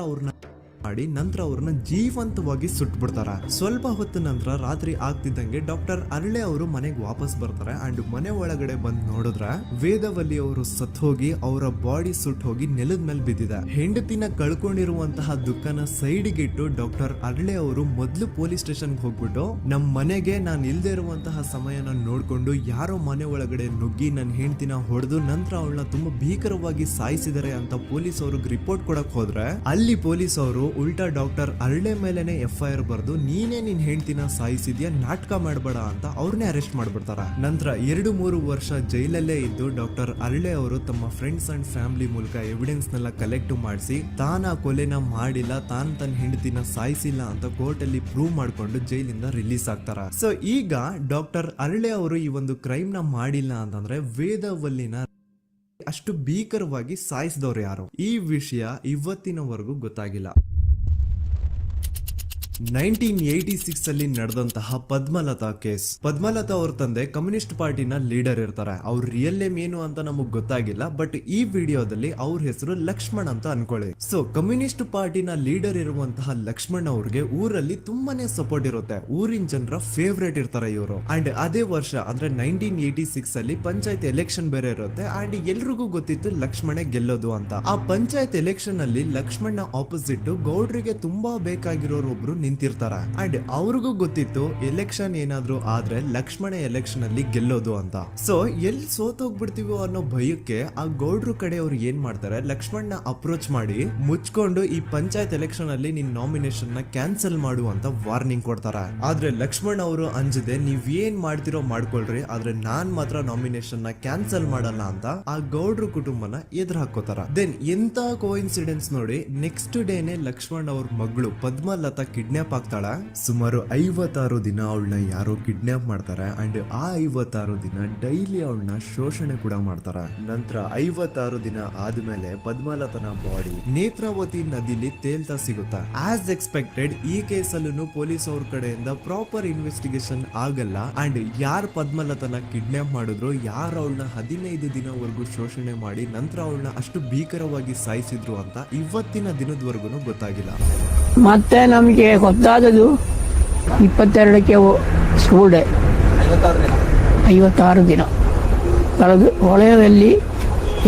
[SPEAKER 1] ಅವ್ರನ್ನ ಜೀವಂತವಾಗಿ ಸುಟ್ಬಿಡ್ತಾರ. ಸ್ವಲ್ಪ ಹೊತ್ತು ನಂತರ ರಾತ್ರಿ ಆಗ್ತಿದ್ದಂಗೆ ಡಾಕ್ಟರ್ ಅರಳೆ ಅವರು ಮನೆಗೆ ವಾಪಸ್ ಬರ್ತಾರೆ ಅಂಡ್ ಮನೆ ಒಳಗಡೆ ಬಂದ್ ನೋಡಿದ್ರೆ ವೇದಾವಲ್ಲಿ ಅವರು ಸತ್ ಹೋಗಿ ಅವರ ಬಾಡಿ ಸುಟ್ ಹೋಗಿ ನೆಲದ ಮೇಲೆ ಬಿದ್ದಿದೆ. ಹೆಂಡತಿನ ಕಳ್ಕೊಂಡಿರುವಂತಹ ದುಃಖನ ಸೈಡ್ಗೆ ಇಟ್ಟು ಡಾಕ್ಟರ್ ಅರಳೆ ಅವರು ಮೊದ್ಲು ಪೊಲೀಸ್ ಸ್ಟೇಷನ್ ಹೋಗ್ಬಿಟ್ಟು ನಮ್ ಮನೆಗೆ ನಾನ್ ಇಲ್ದೇ ಇರುವಂತಹ ಸಮಯನ ನೋಡ್ಕೊಂಡು ಯಾರೋ ಮನೆ ಒಳಗಡೆ ನುಗ್ಗಿ ನನ್ನ ಹೆಂಡತಿನ ಹೊಡೆದು ನಂತರ ಅವಳನ್ನ ತುಂಬಾ ಭೀಕರವಾಗಿ ಸಾಯಿಸಿದರೆ ಅಂತ ಪೊಲೀಸ್ ಅವ್ರಿಗೆ ರಿಪೋರ್ಟ್ ಕೊಡಕ್ ಹೋದ್ರೆ ಅಲ್ಲಿ ಪೊಲೀಸ್ ಅವರು ಉಲ್ಟಾ ಡಾಕ್ಟರ್ ಅರಳೆ ಮೇಲೆನೆ FIR ಬರ್ದು ನೀನೇ ನಿನ್ ಹೆಂಡತಿನ ಸಾಯಿಸಿದ್ಯಾ, ನಾಟಕ ಮಾಡಬೇಡ ಅಂತ ಅವ್ರನ್ನೇ ಅರೆಸ್ಟ್ ಮಾಡ್ಬಿಡ್ತಾರ. ನಂತರ 2-3 ವರ್ಷ ಜೈಲಲ್ಲೇ ಇದ್ದು ಡಾಕ್ಟರ್ ಅರಳೆ ಅವರು ತಮ್ಮ ಫ್ರೆಂಡ್ಸ್ ಅಂಡ್ ಫ್ಯಾಮಿಲಿ ಮೂಲಕ ಎವಿಡೆನ್ಸ್ ನೆಲ್ಲ ಕಲೆಕ್ಟ್ ಮಾಡಿಸಿ ತಾನ ಕೊಲೆನ ಮಾಡಿಲ್ಲ, ತನ್ನ ಹೆಂಡತಿನ ಸಾಯಿಸಿಲ್ಲ ಅಂತ ಕೋರ್ಟ್ ಅಲ್ಲಿ ಪ್ರೂವ್ ಮಾಡ್ಕೊಂಡು ಜೈಲಿಂದ ರಿಲೀಸ್ ಆಗ್ತಾರ. ಸೊ ಈಗ ಡಾಕ್ಟರ್ ಅರಳೆ ಅವರು ಈ ಒಂದು ಕ್ರೈಮ್ ನ ಮಾಡಿಲ್ಲ ಅಂತಂದ್ರೆ ವೇದಾವಲ್ಲಿನ ಅಷ್ಟು ಭೀಕರವಾಗಿ ಸಾಯಿಸಿದವ್ರು ಯಾರು, ಈ ವಿಷಯ ಇವತ್ತಿನವರೆಗೂ ಗೊತ್ತಾಗಿಲ್ಲ. 1986 ಅಲ್ಲಿ ನಡೆದಂತಹ ಪದ್ಮಲತಾ ಕೇಸ್. ಪದ್ಮಲತಾ ಅವ್ರ ತಂದೆ ಕಮ್ಯುನಿಸ್ಟ್ ಪಾರ್ಟಿನ ಲೀಡರ್ ಇರ್ತಾರೆ. ಅವ್ರ ರಿಯಲ್ ನೇಮ್ ಏನು ಅಂತ ನಮಗ್ ಗೊತ್ತಾಗಿಲ್ಲ, ಬಟ್ ಈ ವಿಡಿಯೋದಲ್ಲಿ ಅವ್ರ ಹೆಸರು ಲಕ್ಷ್ಮಣ್ ಅಂತ ಅನ್ಕೊಳ್ಳಿ. ಸೊ ಕಮ್ಯುನಿಸ್ಟ್ ಪಾರ್ಟಿನ ಲೀಡರ್ ಇರುವಂತಹ ಲಕ್ಷ್ಮಣ್ ಅವ್ರಿಗೆ ಊರಲ್ಲಿ ತುಂಬಾನೇ ಸಪೋರ್ಟ್ ಇರುತ್ತೆ, ಊರಿನ ಜನರ ಫೇವ್ರೇಟ್ ಇರ್ತಾರೆ ಇವರು. ಅಂಡ್ ಅದೇ ವರ್ಷ ಅಂದ್ರೆ 1986 ಅಲ್ಲಿ ಪಂಚಾಯತ್ ಎಲೆಕ್ಷನ್ ಬೇರೆ ಇರುತ್ತೆ ಅಂಡ್ ಎಲ್ರಿಗೂ ಗೊತ್ತಿತ್ತು ಲಕ್ಷ್ಮಣೆ ಗೆಲ್ಲೋದು ಅಂತ. ಆ ಪಂಚಾಯತ್ ಎಲೆಕ್ಷನ್ ಅಲ್ಲಿ ಲಕ್ಷ್ಮಣ್ ಆಪೋಸಿಟ್ ಗೌಡ್ರಿಗೆ ತುಂಬಾ ಬೇಕಾಗಿರೋರು ಒಬ್ರು ನಿಂತಿರ್ತಾರ ಅಂಡ್ ಅವ್ರಿಗೂ ಗೊತ್ತಿತ್ತು ಎಲೆಕ್ಷನ್ ಏನಾದ್ರು ಆದ್ರೆ ಲಕ್ಷ್ಮಣ ಎಲೆಕ್ಷನ್ ಅಲ್ಲಿ ಗೆಲ್ಲೋದು ಅಂತ. ಸೊ ಎಲ್ಲಿ ಸೋತೋಗ್ಬಿಡ್ತೀವೋ ಅನ್ನೋ ಭಯಕ್ಕೆ ಆ ಗೌಡ್ರು ಕಡೆ ಅವ್ರು ಏನ್ ಮಾಡ್ತಾರೆ, ಲಕ್ಷ್ಮಣ್ನ ಅಪ್ರೋಚ್ ಮಾಡಿ ಮುಚ್ಕೊಂಡು ಈ ಪಂಚಾಯತ್ ಎಲೆಕ್ಷನ್ ಅಲ್ಲಿ ನಿನ್ ನಾಮಿನೇಷನ್ ನ ಕ್ಯಾನ್ಸಲ್ ಮಾಡು ಅಂತ ವಾರ್ನಿಂಗ್ ಕೊಡ್ತಾರ. ಆದ್ರೆ ಲಕ್ಷ್ಮಣ್ ಅವರು ಅಂಜದೆ ನೀವ್ ಏನ್ ಮಾಡ್ತಿರೋ ಮಾಡ್ಕೊಳ್ರಿ, ಆದ್ರೆ ನಾನ್ ಮಾತ್ರ ನಾಮಿನೇಷನ್ ನ ಕ್ಯಾನ್ಸಲ್ ಮಾಡಲ್ಲ ಅಂತ ಆ ಗೌಡ್ರು ಕುಟುಂಬನ ಎದುರು ಹಾಕೋತಾರ. ದೆನ್ ಎಂತ ಕೋಇನ್ಸಿಡೆನ್ಸ್ ನೋಡಿ, ನೆಕ್ಸ್ಟ್ ಡೇನೆ ಲಕ್ಷ್ಮಣ್ ಅವ್ರ ಮಗಳು ಪದ್ಮಲತಾ ಕಿಡ್ನಾಪ್ ಆಗ್ತಾಳ. ಸುಮಾರು 56 ದಿನ ಅವಳನ್ನ ಯಾರೋ ಕಿಡ್ನಾಪ್ ಮಾಡ್ತಾರೆ ಅಂಡ್ ಆ 56 ದಿನ ಡೈಲಿ ಅವಳನ್ನ ಶೋಷಣೆ ಕೂಡ ಮಾಡ್ತಾರ. ನಂತರ 56 ದಿನ ಆದ್ಮೇಲೆ ಪದ್ಮಲತನ ಬಾಡಿ ನೇತ್ರಾವತಿ ನದಿಲಿ ತೇಲ್ತಾ ಸಿಗುತ್ತಾ. ಆಸ್ ಎಕ್ಸ್ಪೆಕ್ಟೆಡ್ ಈ ಕೇಸಲ್ಲೂ ಪೊಲೀಸ್ ಅವ್ರ ಕಡೆಯಿಂದ ಪ್ರಾಪರ್ ಇನ್ವೆಸ್ಟಿಗೇಷನ್ ಆಗಲ್ಲ ಅಂಡ್ ಯಾರ್ ಪದ್ಮಲತನ ಕಿಡ್ನಾಪ್ ಮಾಡಿದ್ರು, ಯಾರು ಅವಳನ್ನ 15 ದಿನವರೆಗೂ ಶೋಷಣೆ ಮಾಡಿ ನಂತರ ಅವಳನ್ನ ಅಷ್ಟು ಭೀಕರವಾಗಿ ಸಾಯಿಸಿದ್ರು ಅಂತ ಇವತ್ತಿನ ದಿನದವರೆಗೂ ಗೊತ್ತಾಗಿಲ್ಲ.
[SPEAKER 2] ಮತ್ತೆ ನಮಗೆ ಗೊತ್ತಾದದು 22ಕ್ಕೆ ಸ್ಕೂಲ್ ಡೇ 56 ದಿನ ಕಳೆದು ಹೊಳೆಯಲ್ಲಿ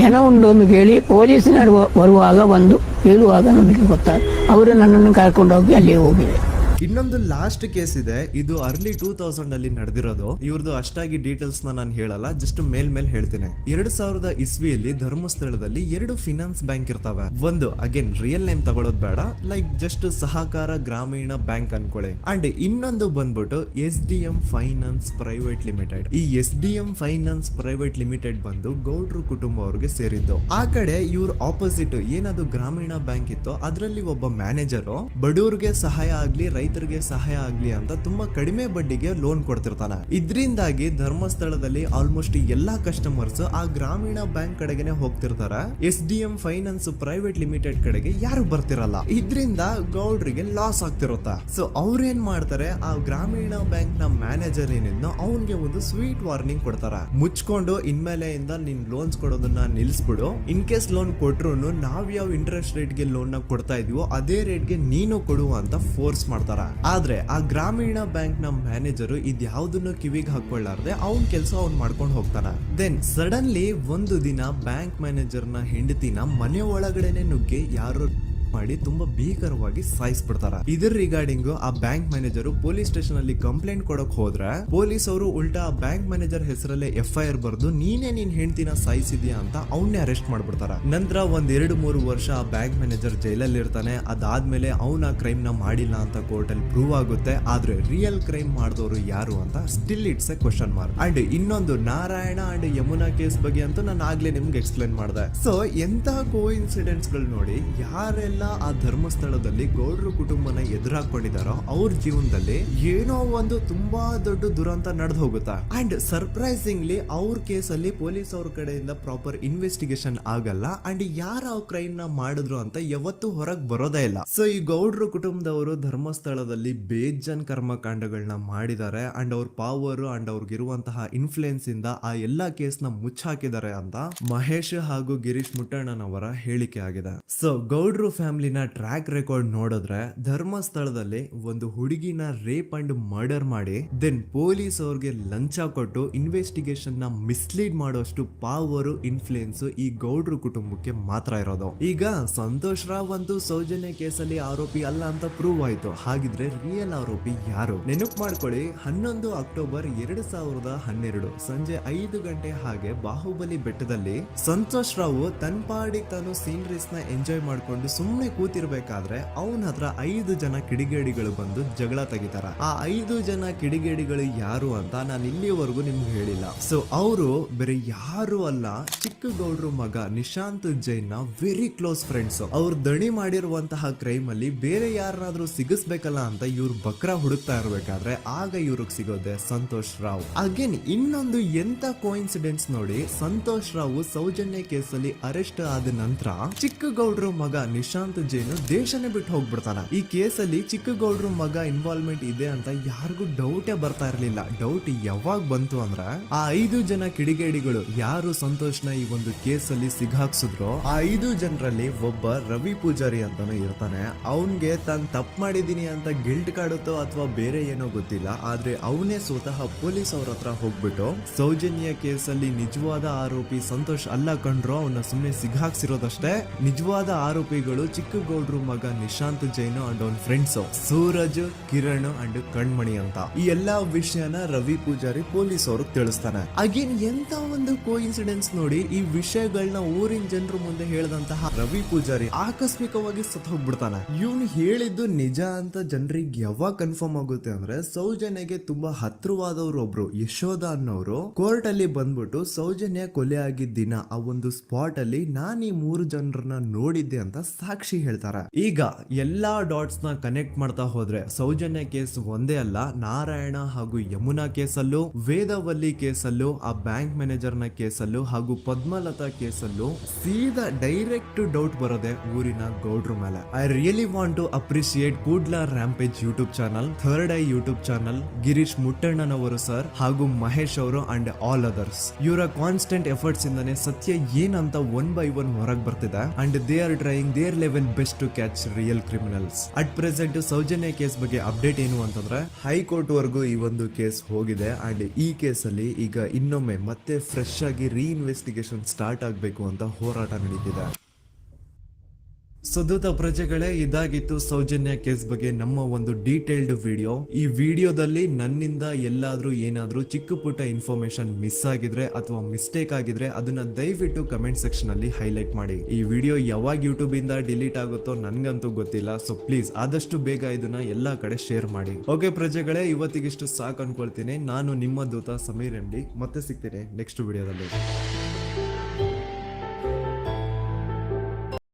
[SPEAKER 2] ಏನೋ ಒಂದು ಕೇಳಿ ಪೊಲೀಸಿನವರು ಬರುವಾಗ ಬಂದು ಹೇಳುವಾಗ ನಮಗೆ ಗೊತ್ತಾಗ ಅವರು ನನ್ನನ್ನು ಕರ್ಕೊಂಡೋಗಿ ಅಲ್ಲಿ ಹೋಗಿದೆ.
[SPEAKER 1] ಇನ್ನೊಂದು ಲಾಸ್ಟ್ ಕೇಸ್ ಇದೆ, ಇದು ಅರ್ಲಿ 2000 ಅಲ್ಲಿ ನಡೆದಿರೋದು. ಇವ್ರದ್ದು ಅಷ್ಟಾಗಿ ಡೀಟೇಲ್ಸ್ ನಾನು ಹೇಳಲ್ಲ, ಜಸ್ಟ್ ಮೇಲ್ ಹೇಳ್ತೀನಿ. 2000 ಇಸ್ವಿಯಲ್ಲಿ ಧರ್ಮಸ್ಥಳದಲ್ಲಿ 2 ಫಿನಾನ್ಸ್ ಬ್ಯಾಂಕ್ ಇರ್ತವೆ. ಒಂದು ಅಗೇನ್ ರಿಯಲ್ ನೇಮ್ ತಗೊಳ್ಳೋದು ಬೇಡ, ಲೈಕ್ ಜಸ್ಟ್ ಸಹಕಾರ ಗ್ರಾಮೀಣ ಬ್ಯಾಂಕ್ ಅನ್ಕೊಳ್ಳಿ. ಅಂಡ್ ಇನ್ನೊಂದು ಬಂದ್ಬಿಟ್ಟು SDM ಫೈನಾನ್ಸ್ ಪ್ರೈವೇಟ್ ಲಿಮಿಟೆಡ್. ಈ SDM ಫೈನಾನ್ಸ್ ಪ್ರೈವೇಟ್ ಲಿಮಿಟೆಡ್ ಬಂದು ಗೌಡ್ರು ಕುಟುಂಬ ಅವ್ರಿಗೆ ಸೇರಿದ್ದು. ಆ ಕಡೆ ಇವ್ರ ಆಪೋಸಿಟ್ ಏನದು ಗ್ರಾಮೀಣ ಬ್ಯಾಂಕ್ ಇತ್ತು, ಅದರಲ್ಲಿ ಒಬ್ಬ ಮ್ಯಾನೇಜರ್ ಬಡವ್ರಿಗೆ ಸಹಾಯ ಆಗ್ಲಿ ರೈತರಿಗೆ ಸಹಾಯ ಆಗ್ಲಿ ಅಂತ ತುಂಬಾ ಕಡಿಮೆ ಬಡ್ಡಿಗೆ ಲೋನ್ ಕೊಡ್ತಿರ್ತಾನೆ. ಇದ್ರಿಂದಾಗಿ ಧರ್ಮಸ್ಥಳದಲ್ಲಿ ಆಲ್ಮೋಸ್ಟ್ ಎಲ್ಲಾ ಕಸ್ಟಮರ್ಸ್ ಆ ಗ್ರಾಮೀಣ ಬ್ಯಾಂಕ್ ಕಡೆಗೆನೆ ಹೋಗ್ತಿರ್ತಾರೆ. SDM ಫೈನಾನ್ಸ್ ಪ್ರೈವೇಟ್ ಲಿಮಿಟೆಡ್ ಕಡೆಗೆ ಯಾರು ಬರ್ತಿರಲ್ಲ. ಇದ್ರಿಂದ ಗೌಡ್ರಿಗೆ ಲಾಸ್ ಆಗ್ತಿರುತ್ತ. ಸೊ ಅವ್ರೇನ್ ಮಾಡ್ತಾರೆ, ಆ ಗ್ರಾಮೀಣ ಬ್ಯಾಂಕ್ ನ ಮ್ಯಾನೇಜರ್ ಏನಿದ್ನೋ ಅವನ್ಗೆ ಒಂದು ಸ್ವೀಟ್ ವಾರ್ನಿಂಗ್ ಕೊಡ್ತಾರ. ಮುಚ್ಕೊಂಡು ಇನ್ಮೇಲೆಯಿಂದ ನಿನ್ ಲೋನ್ಸ್ ಕೊಡೋದನ್ನ ನಿಲ್ಸ್ಬಿಡು. ಇನ್ ಕೇಸ್ ಲೋನ್ ಕೊಟ್ರು ನಾವ್ ಯಾವ ಇಂಟ್ರೆಸ್ಟ್ ರೇಟ್ ಗೆ ಲೋನ್ ನ ಕೊಡ್ತಾ ಇದೀವೋ ಅದೇ ರೇಟ್ ಗೆ ನೀನು ಕೊಡುವ ಅಂತ ಫೋರ್ಸ್ ಮಾಡ್ತಾರ. ಆದ್ರೆ ಆ ಗ್ರಾಮೀಣ ಬ್ಯಾಂಕ್ ನ ಮ್ಯಾನೇಜರ್ ಇದ್ಯಾವುದನ್ನು ಕಿವಿಗೆ ಹಾಕೊಳ್ಳಾರ್ದೆ ಅವನ್ ಕೆಲಸ ಅವ್ನ್ ಮಾಡ್ಕೊಂಡು ಹೋಗ್ತಾನ. ದೆನ್ ಸಡನ್ಲಿ ಒಂದು ದಿನ ಬ್ಯಾಂಕ್ ಮ್ಯಾನೇಜರ್ ನ ಹೆಂಡತಿನ ಮನೆ ಒಳಗಡೆನೆ ನುಗ್ಗಿ ಯಾರು ಮಾಡಿ ತುಂಬಾ ಭೀಕರವಾಗಿ ಸಾಯಿಸ್ಬಿಡ್ತಾರ. ಇದ್ರ ರಿಗಾರ್ಡಿಂಗ್ ಆ ಬ್ಯಾಂಕ್ ಮ್ಯಾನೇಜರ್ ಪೊಲೀಸ್ ಸ್ಟೇಷನ್ ಅಲ್ಲಿ ಕಂಪ್ಲೇಂಟ್ ಕೊಡಕ್ ಹೋದ್ರೆ ಪೊಲೀಸ್ ಅವರು ಉಲ್ಟಾ ಆ ಬ್ಯಾಂಕ್ ಮ್ಯಾನೇಜರ್ ಹೆಸರಲ್ಲೇ FIR ಬರ್ದು ನೀನೇ ನಿನ್ ಹೆಂಡತಿನ ಸಾಯಿಸಿದ್ಯಾ ಅಂತ ಅವನ್ನೇ ಅರೆಸ್ಟ್ ಮಾಡ್ಬಿಡ್ತಾರ. ನಂತರ 1-2-3 ವರ್ಷ ಆ ಬ್ಯಾಂಕ್ ಮ್ಯಾನೇಜರ್ ಜೈಲಲ್ಲಿ ಇರ್ತಾನೆ. ಅದಾದ್ಮೇಲೆ ಅವನ ಕ್ರೈಮ್ ನ ಮಾಡಿಲ್ಲ ಅಂತ ಕೋರ್ಟ್ ಅಲ್ಲಿ ಪ್ರೂವ್ ಆಗುತ್ತೆ. ಆದ್ರೆ ರಿಯಲ್ ಕ್ರೈಮ್ ಮಾಡಿದವರು ಯಾರು ಅಂತ still it's A question mark. And ಇನ್ನೊಂದು ನಾರಾಯಣ ಅಂಡ್ ಯಮುನಾ ಕೇಸ್ ಬಗ್ಗೆ ಅಂತೂ ನಾನು ಆಗ್ಲೇ ನಿಮ್ಗೆ ಎಕ್ಸ್ಪ್ಲೇನ್ ಮಾಡಿದೆ. ಸೊ ಎಂತ ಕೋಇನ್ಸಿಡೆಂಟ್ಸ್ ಗಳು ನೋಡಿ, ಯಾರೆಲ್ಲ ಆ ಧರ್ಮಸ್ಥಳದಲ್ಲಿ ಗೌಡ್ರು ಕುಟುಂಬನ ಎದುರಾಕೊಂಡಿದಾರೋ ಅವ್ರ ಜೀವನದಲ್ಲಿ ಏನೋ ಒಂದು ತುಂಬಾ ದೊಡ್ಡ ದುರಂತ ನಡೆದು ಹೋಗುತ್ತಾ. ಅಂಡ್ ಸರ್ಪ್ರೈಸಿಂಗ್ಲಿ ಅವ್ರ ಕೇಸಲ್ಲಿ ಪೊಲೀಸ್ ಅವ್ರ ಕಡೆಯಿಂದ ಪ್ರಾಪರ್ ಇನ್ವೆಸ್ಟಿಗೇಷನ್ ಆಗಲ್ಲ. ಅಂಡ್ ಯಾರ ಕ್ರೈಮ್ ನ ಮಾಡಿದ್ರು ಅಂತ ಯಾವತ್ತೂ ಹೊರಗ್ ಬರೋದೇ ಇಲ್ಲ. ಸೊ ಈ ಗೌಡ್ರು ಕುಟುಂಬದವರು ಧರ್ಮಸ್ಥಳದಲ್ಲಿ ಬೇಜನ್ ಕರ್ಮಕಾಂಡಗಳನ್ನ ಮಾಡಿದ್ದಾರೆ. ಅಂಡ್ ಅವ್ರ ಪವರ್ ಅಂಡ್ ಅವ್ರಿಗಿರುವಂತಹ ಇನ್ಫ್ಲೂಯೆನ್ಸ್ ಇಂದ ಆ ಎಲ್ಲಾ ಕೇಸ್ ನ ಮುಚ್ಚಾಕಿದ್ದಾರೆ ಅಂತ ಮಹೇಶ್ ಹಾಗೂ ಗಿರೀಶ್ ಮುಟ್ಟಣ್ಣನವರ ಹೇಳಿಕೆ ಆಗಿದೆ. ಸೊ ಗೌಡ್ರು ಫ್ಯಾಮಿಲಿನ ಟ್ರ್ಯಾಕ್ ರೆಕಾರ್ಡ್ ನೋಡಿದ್ರೆ ಧರ್ಮಸ್ಥಳದಲ್ಲಿ ಒಂದು ಹುಡುಗಿನ ರೇಪ್ ಅಂಡ್ ಮರ್ಡರ್ ಮಾಡಿ ದೆನ್ ಪೊಲೀಸ್ ಅವ್ರಿಗೆ ಲಂಚ ಕೊಟ್ಟು ಇನ್ವೆಸ್ಟಿಗೇಷನ್ ನ ಮಿಸ್ಲೀಡ್ ಮಾಡೋಷ್ಟು ಪವರ್ ಇನ್ಫ್ಲೂಯೆನ್ಸ್ ಈ ಗೌಡ್ರು ಕುಟುಂಬಕ್ಕೆ ಮಾತ್ರ ಇರೋದು. ಈಗ ಸಂತೋಷ್ ರಾವ್ ಅಂತೂ ಸೌಜನ್ಯ ಕೇಸಲ್ಲಿ ಆರೋಪಿ ಅಲ್ಲ ಅಂತ ಪ್ರೂವ್ ಆಯ್ತು. ಹಾಗಿದ್ರೆ ರಿಯಲ್ ಆರೋಪಿ ಯಾರು? ನೆನಪು ಮಾಡ್ಕೊಳ್ಳಿ, 11 ಅಕ್ಟೋಬರ್ 2012 ಸಂಜೆ 5 ಗಂಟೆ ಹಾಗೆ ಬಾಹುಬಲಿ ಬೆಟ್ಟದಲ್ಲಿ ಸಂತೋಷ್ ರಾವ್ ತನ್ನ ಪಾಡಿಗೆ ತಾನು ಸೀನರೀಸ್ ನ ಎಂಜಾಯ್ ಮಾಡ್ಕೊಂಡು ಸುಮ್ಮನೆ ಕೂತಿರ್ಬೇಕಾದ್ರೆ ಅವನ ಹತ್ರ 5 ಜನ ಕಿಡಿಗೇಡಿಗಳು ಬಂದು ಜಗಳ ತೆಗಿತಾರ. ಆ 5 ಜನ ಕಿಡಿಗೇಡಿಗಳು ಯಾರು ಅಂತ ನಾನು ಇಲ್ಲಿವರೆಗೂ ನಿಮ್ಗೆ ಹೇಳಿಲ್ಲ. ಸೊ ಅವರು ಬೇರೆ ಯಾರು ಅಲ್ಲ, ಚಿಕ್ಕ ಗೌಡ್ರು ಮಗ ನಿಶಾಂತ್ ಜೈನ್ ನ ವೆರಿ ಕ್ಲೋಸ್ ಫ್ರೆಂಡ್ಸ್. ಅವ್ರು ದಣಿ ಮಾಡಿರುವಂತಹ ಕ್ರೈಮ್ ಅಲ್ಲಿ ಬೇರೆ ಯಾರನ್ನಾದ್ರೂ ಸಿಗಿಸ್ಬೇಕಲ್ಲ ಅಂತ ಇವ್ರು ಬಕ್ರ ಹುಡುಕ್ತಾ ಇರ್ಬೇಕಾದ್ರೆ ಆಗ ಇವ್ರಿಗೆ ಸಿಗೋದೆ ಸಂತೋಷ್ ರಾವ್. ಅಗೇನ್ ಇನ್ನೊಂದು ಎಂತ ಕೋಇನ್ಸಿಡೆನ್ಸ್ ನೋಡಿ, ಸಂತೋಷ್ ರಾವ್ ಸೌಜನ್ಯ ಕೇಸಲ್ಲಿ ಅರೆಸ್ಟ್ ಆದ ನಂತರ ಚಿಕ್ಕ ಗೌಡ್ರು ಮಗ ನಿಶಾಂತ್ ಜೈನ್ ದೇಶನೇ ಬಿಟ್ಟು ಹೋಗ್ಬಿಡ್ತಾನ. ಈ ಕೇಸಲ್ಲಿ ಚಿಕ್ಕ ಗೌಡ್ರು ಮಗ ಇನ್ವಾಲ್ವ್ಮೆಂಟ್ ಇದೆ ಅಂತ ಯಾರಿಗೂ ಡೌಟೇ ಬರ್ತಾ ಇರ್ಲಿಲ್ಲ. ಡೌಟ್ ಯಾವಾಗ ಬಂತು ಅಂದ್ರೆ ಆ 5 ಜನ ಕಿಡಿಗೇಡಿಗಳು ಯಾರು ಸಂತೋಷ್ನ ಈ ಒಂದು ಕೇಸಲ್ಲಿ ಸಿಗಾಕ್ಸಿದ್ರು ಆ 5 ಜನರಲ್ಲಿ ಒಬ್ಬ ರವಿ ಪೂಜಾರಿ ಅಂತಾನು ಇರ್ತಾನೆ. ಅವನ್ಗೆ ತಾನು ತಪ್ಪು ಮಾಡಿದೀನಿ ಅಂತ ಗಿಲ್ಟ್ ಕಾಡುತ್ತೋ ಅಥವಾ ಬೇರೆ ಏನೋ ಗೊತ್ತಿಲ್ಲ, ಆದ್ರೆ ಅವನೇ ಸ್ವತಃ ಪೊಲೀಸ್ ಅವ್ರ ಹತ್ರ ಹೋಗ್ಬಿಟ್ಟು ಸೌಜನ್ಯ ಕೇಸಲ್ಲಿ ನಿಜವಾದ ಆರೋಪಿ ಸಂತೋಷ್ ಅಲ್ಲ ಕಂಡ್ರು, ಅವನ್ನ ಸುಮ್ನೆ ಸಿಗಾಕ್ಸಿರೋದಷ್ಟೇ, ನಿಜವಾದ ಆರೋಪಿಗಳು ಚಿಕ್ಕ ಗೌಡ್ರು ಮಗ ನಿಶಾಂತ್ ಜೈನ್ ಅಂಡ್ ಅವನ್ ಫ್ರೆಂಡ್ಸ್ ಸೂರಜ್, ಕಿರಣ್ ಅಂಡ್ ಕಣ್ಮಣಿ ಅಂತ. ಈ ಎಲ್ಲಾ ವಿಷಯನ ರವಿ ಪೂಜಾರಿ ಪೊಲೀಸ್ ಅವ್ರಿಗೆ ತಿಳಿಸ್ತಾನೆ. ಅಗೇನ್ ಎಂತ ಒಂದು ಕೋಇನ್ಸಿಡೆನ್ಸ್ ನೋಡಿ, ಈ ವಿಷಯಗಳನ್ನ ಊರಿನ ಜನರ ಮುಂದೆ ಹೇಳಿದಂತಹ ರವಿ ಪೂಜಾರಿ ಆಕಸ್ಮಿಕವಾಗಿ ಸತ್ತು ಹೋಗ್ಬಿಡ್ತಾನೆ. ಇವನು ಹೇಳಿದ್ದು ನಿಜ ಅಂತ ಜನರಿಗೆ ಯಾವಾಗ ಕನ್ಫರ್ಮ್ ಆಗುತ್ತೆ ಅಂದ್ರೆ ಸೌಜನ್ಯಗೆ ತುಂಬಾ ಹತ್ರವಾದವ್ರು ಒಬ್ರು ಯಶೋಧ ಅನ್ನೋರು ಕೋರ್ಟ್ ಅಲ್ಲಿ ಬಂದ್ಬಿಟ್ಟು ಸೌಜನ್ಯ ಕೊಲೆ ಆಗಿದ್ದ ದಿನ ಆ ಒಂದು ಸ್ಪಾಟ್ ಅಲ್ಲಿ ನಾನು ಈ 3 ಜನರನ್ನ ನೋಡಿದ್ದೆ ಅಂತ ಸಾಕ್ಷಿ ಹೇಳ್ತಾರೆ. ಈಗ ಎಲ್ಲಾ ಡಾಟ್ಸ್ ನ ಕನೆಕ್ಟ್ ಮಾಡ್ತಾ ಹೋದ್ರೆ ಸೌಜನ್ಯ ಕೇಸ್ ಒಂದೇ ಅಲ್ಲ, ನಾರಾಯಣ ಹಾಗೂ ಯಮುನಾ ಕೇಸಲ್ಲೂ, ವೇದವಲ್ಲಿ ಕೇಸಲ್ಲೂ, ಆ ಬ್ಯಾಂಕ್ ಮ್ಯಾನೇಜರ್ ನ ಕೇಸಲ್ಲೂ ಹಾಗೂ ಪದ್ಮಲತಾ ಕೇಸಲ್ಲೂ ಸೀದಾ ಡೈರೆಕ್ಟ್ ಡೌಟ್ ಬರೋದೆ ಊರಿನ ಗೌಡ್ರ ಮೇಲೆ. I really want to appreciate Kudla rampage YouTube channel, third eye YouTube channel, Girish ಮುಟ್ಟಣ್ಣನವರು ಸರ್ ಹಾಗೂ ಮಹೇಶ್ ಅವರು ಅಂಡ್ ಆಲ್ ಅದರ್ಸ್. ಇವರ ಕಾನ್ಸ್ಟೆಂಟ್ ಎಫರ್ಟ್ಸ್ ಇಂದಾನೆ ಸತ್ಯ ಏನಂತ 1 by 1 ಹೊರಗೆ ಬರ್ತಿದೆ and they are trying their level best to catch real criminals. At present Sowjanya case ಬಗ್ಗೆ ಅಪ್ಡೇಟ್ ಏನು ಅಂತಂದ್ರೆ ಹೈಕೋರ್ಟ್ ವರೆಗೂ ಈ ಒಂದು ಕೇಸ್ ಹೋಗಿದೆ ಅಂಡ್ ಈ ಕೇಸಲ್ಲಿ ಈಗ ಇನ್ನೊಮ್ಮೆ ಮತ್ತೆ ಫ್ರೆಶ್ ಆಗಿ ರೀಇನ್ವೆಸ್ಟಿಗೇಷನ್ ಸ್ಟಾರ್ಟ್ ಆಗಬೇಕು ಅಂತ ಹೋರಾಟ ನಡೀತಿದೆ. ಸೊ ದೂತ ಪ್ರಜೆಗಳೇ, ಇದಾಗಿತ್ತು ಸೌಜನ್ಯ ಕೇಸ್ ಬಗ್ಗೆ ನಮ್ಮ ಒಂದು ಡೀಟೇಲ್ಡ್ ವಿಡಿಯೋ. ಈ ವಿಡಿಯೋದಲ್ಲಿ ನನ್ನಿಂದ ಎಲ್ಲಾದ್ರೂ ಏನಾದ್ರೂ ಚಿಕ್ಕ ಪುಟ್ಟ ಇನ್ಫಾರ್ಮೇಶನ್ ಮಿಸ್ ಆಗಿದ್ರೆ ಅಥವಾ ಮಿಸ್ಟೇಕ್ ಆಗಿದ್ರೆ ಅದನ್ನ ದಯವಿಟ್ಟು ಕಮೆಂಟ್ ಸೆಕ್ಷನ್ ಅಲ್ಲಿ ಹೈಲೈಟ್ ಮಾಡಿ. ಈ ವಿಡಿಯೋ ಯಾವಾಗ ಯೂಟ್ಯೂಬ್ ಇಂದ ಡಿಲೀಟ್ ಆಗುತ್ತೋ ನನ್ಗಂತೂ ಗೊತ್ತಿಲ್ಲ. ಸೊ ಪ್ಲೀಸ್ ಆದಷ್ಟು ಬೇಗ ಇದನ್ನ ಎಲ್ಲಾ ಕಡೆ ಶೇರ್ ಮಾಡಿ. ಓಕೆ ಪ್ರಜೆಗಳೇ, ಇವತ್ತಿಗಿಷ್ಟು ಸಾಕು ಅನ್ಕೊಳ್ತೀನಿ. ನಾನು ನಿಮ್ಮ ದೂತ ಸಮೀರ್ MD. ಮತ್ತೆ ಸಿಗ್ತೀನಿ ನೆಕ್ಸ್ಟ್ ವಿಡಿಯೋದಲ್ಲಿ.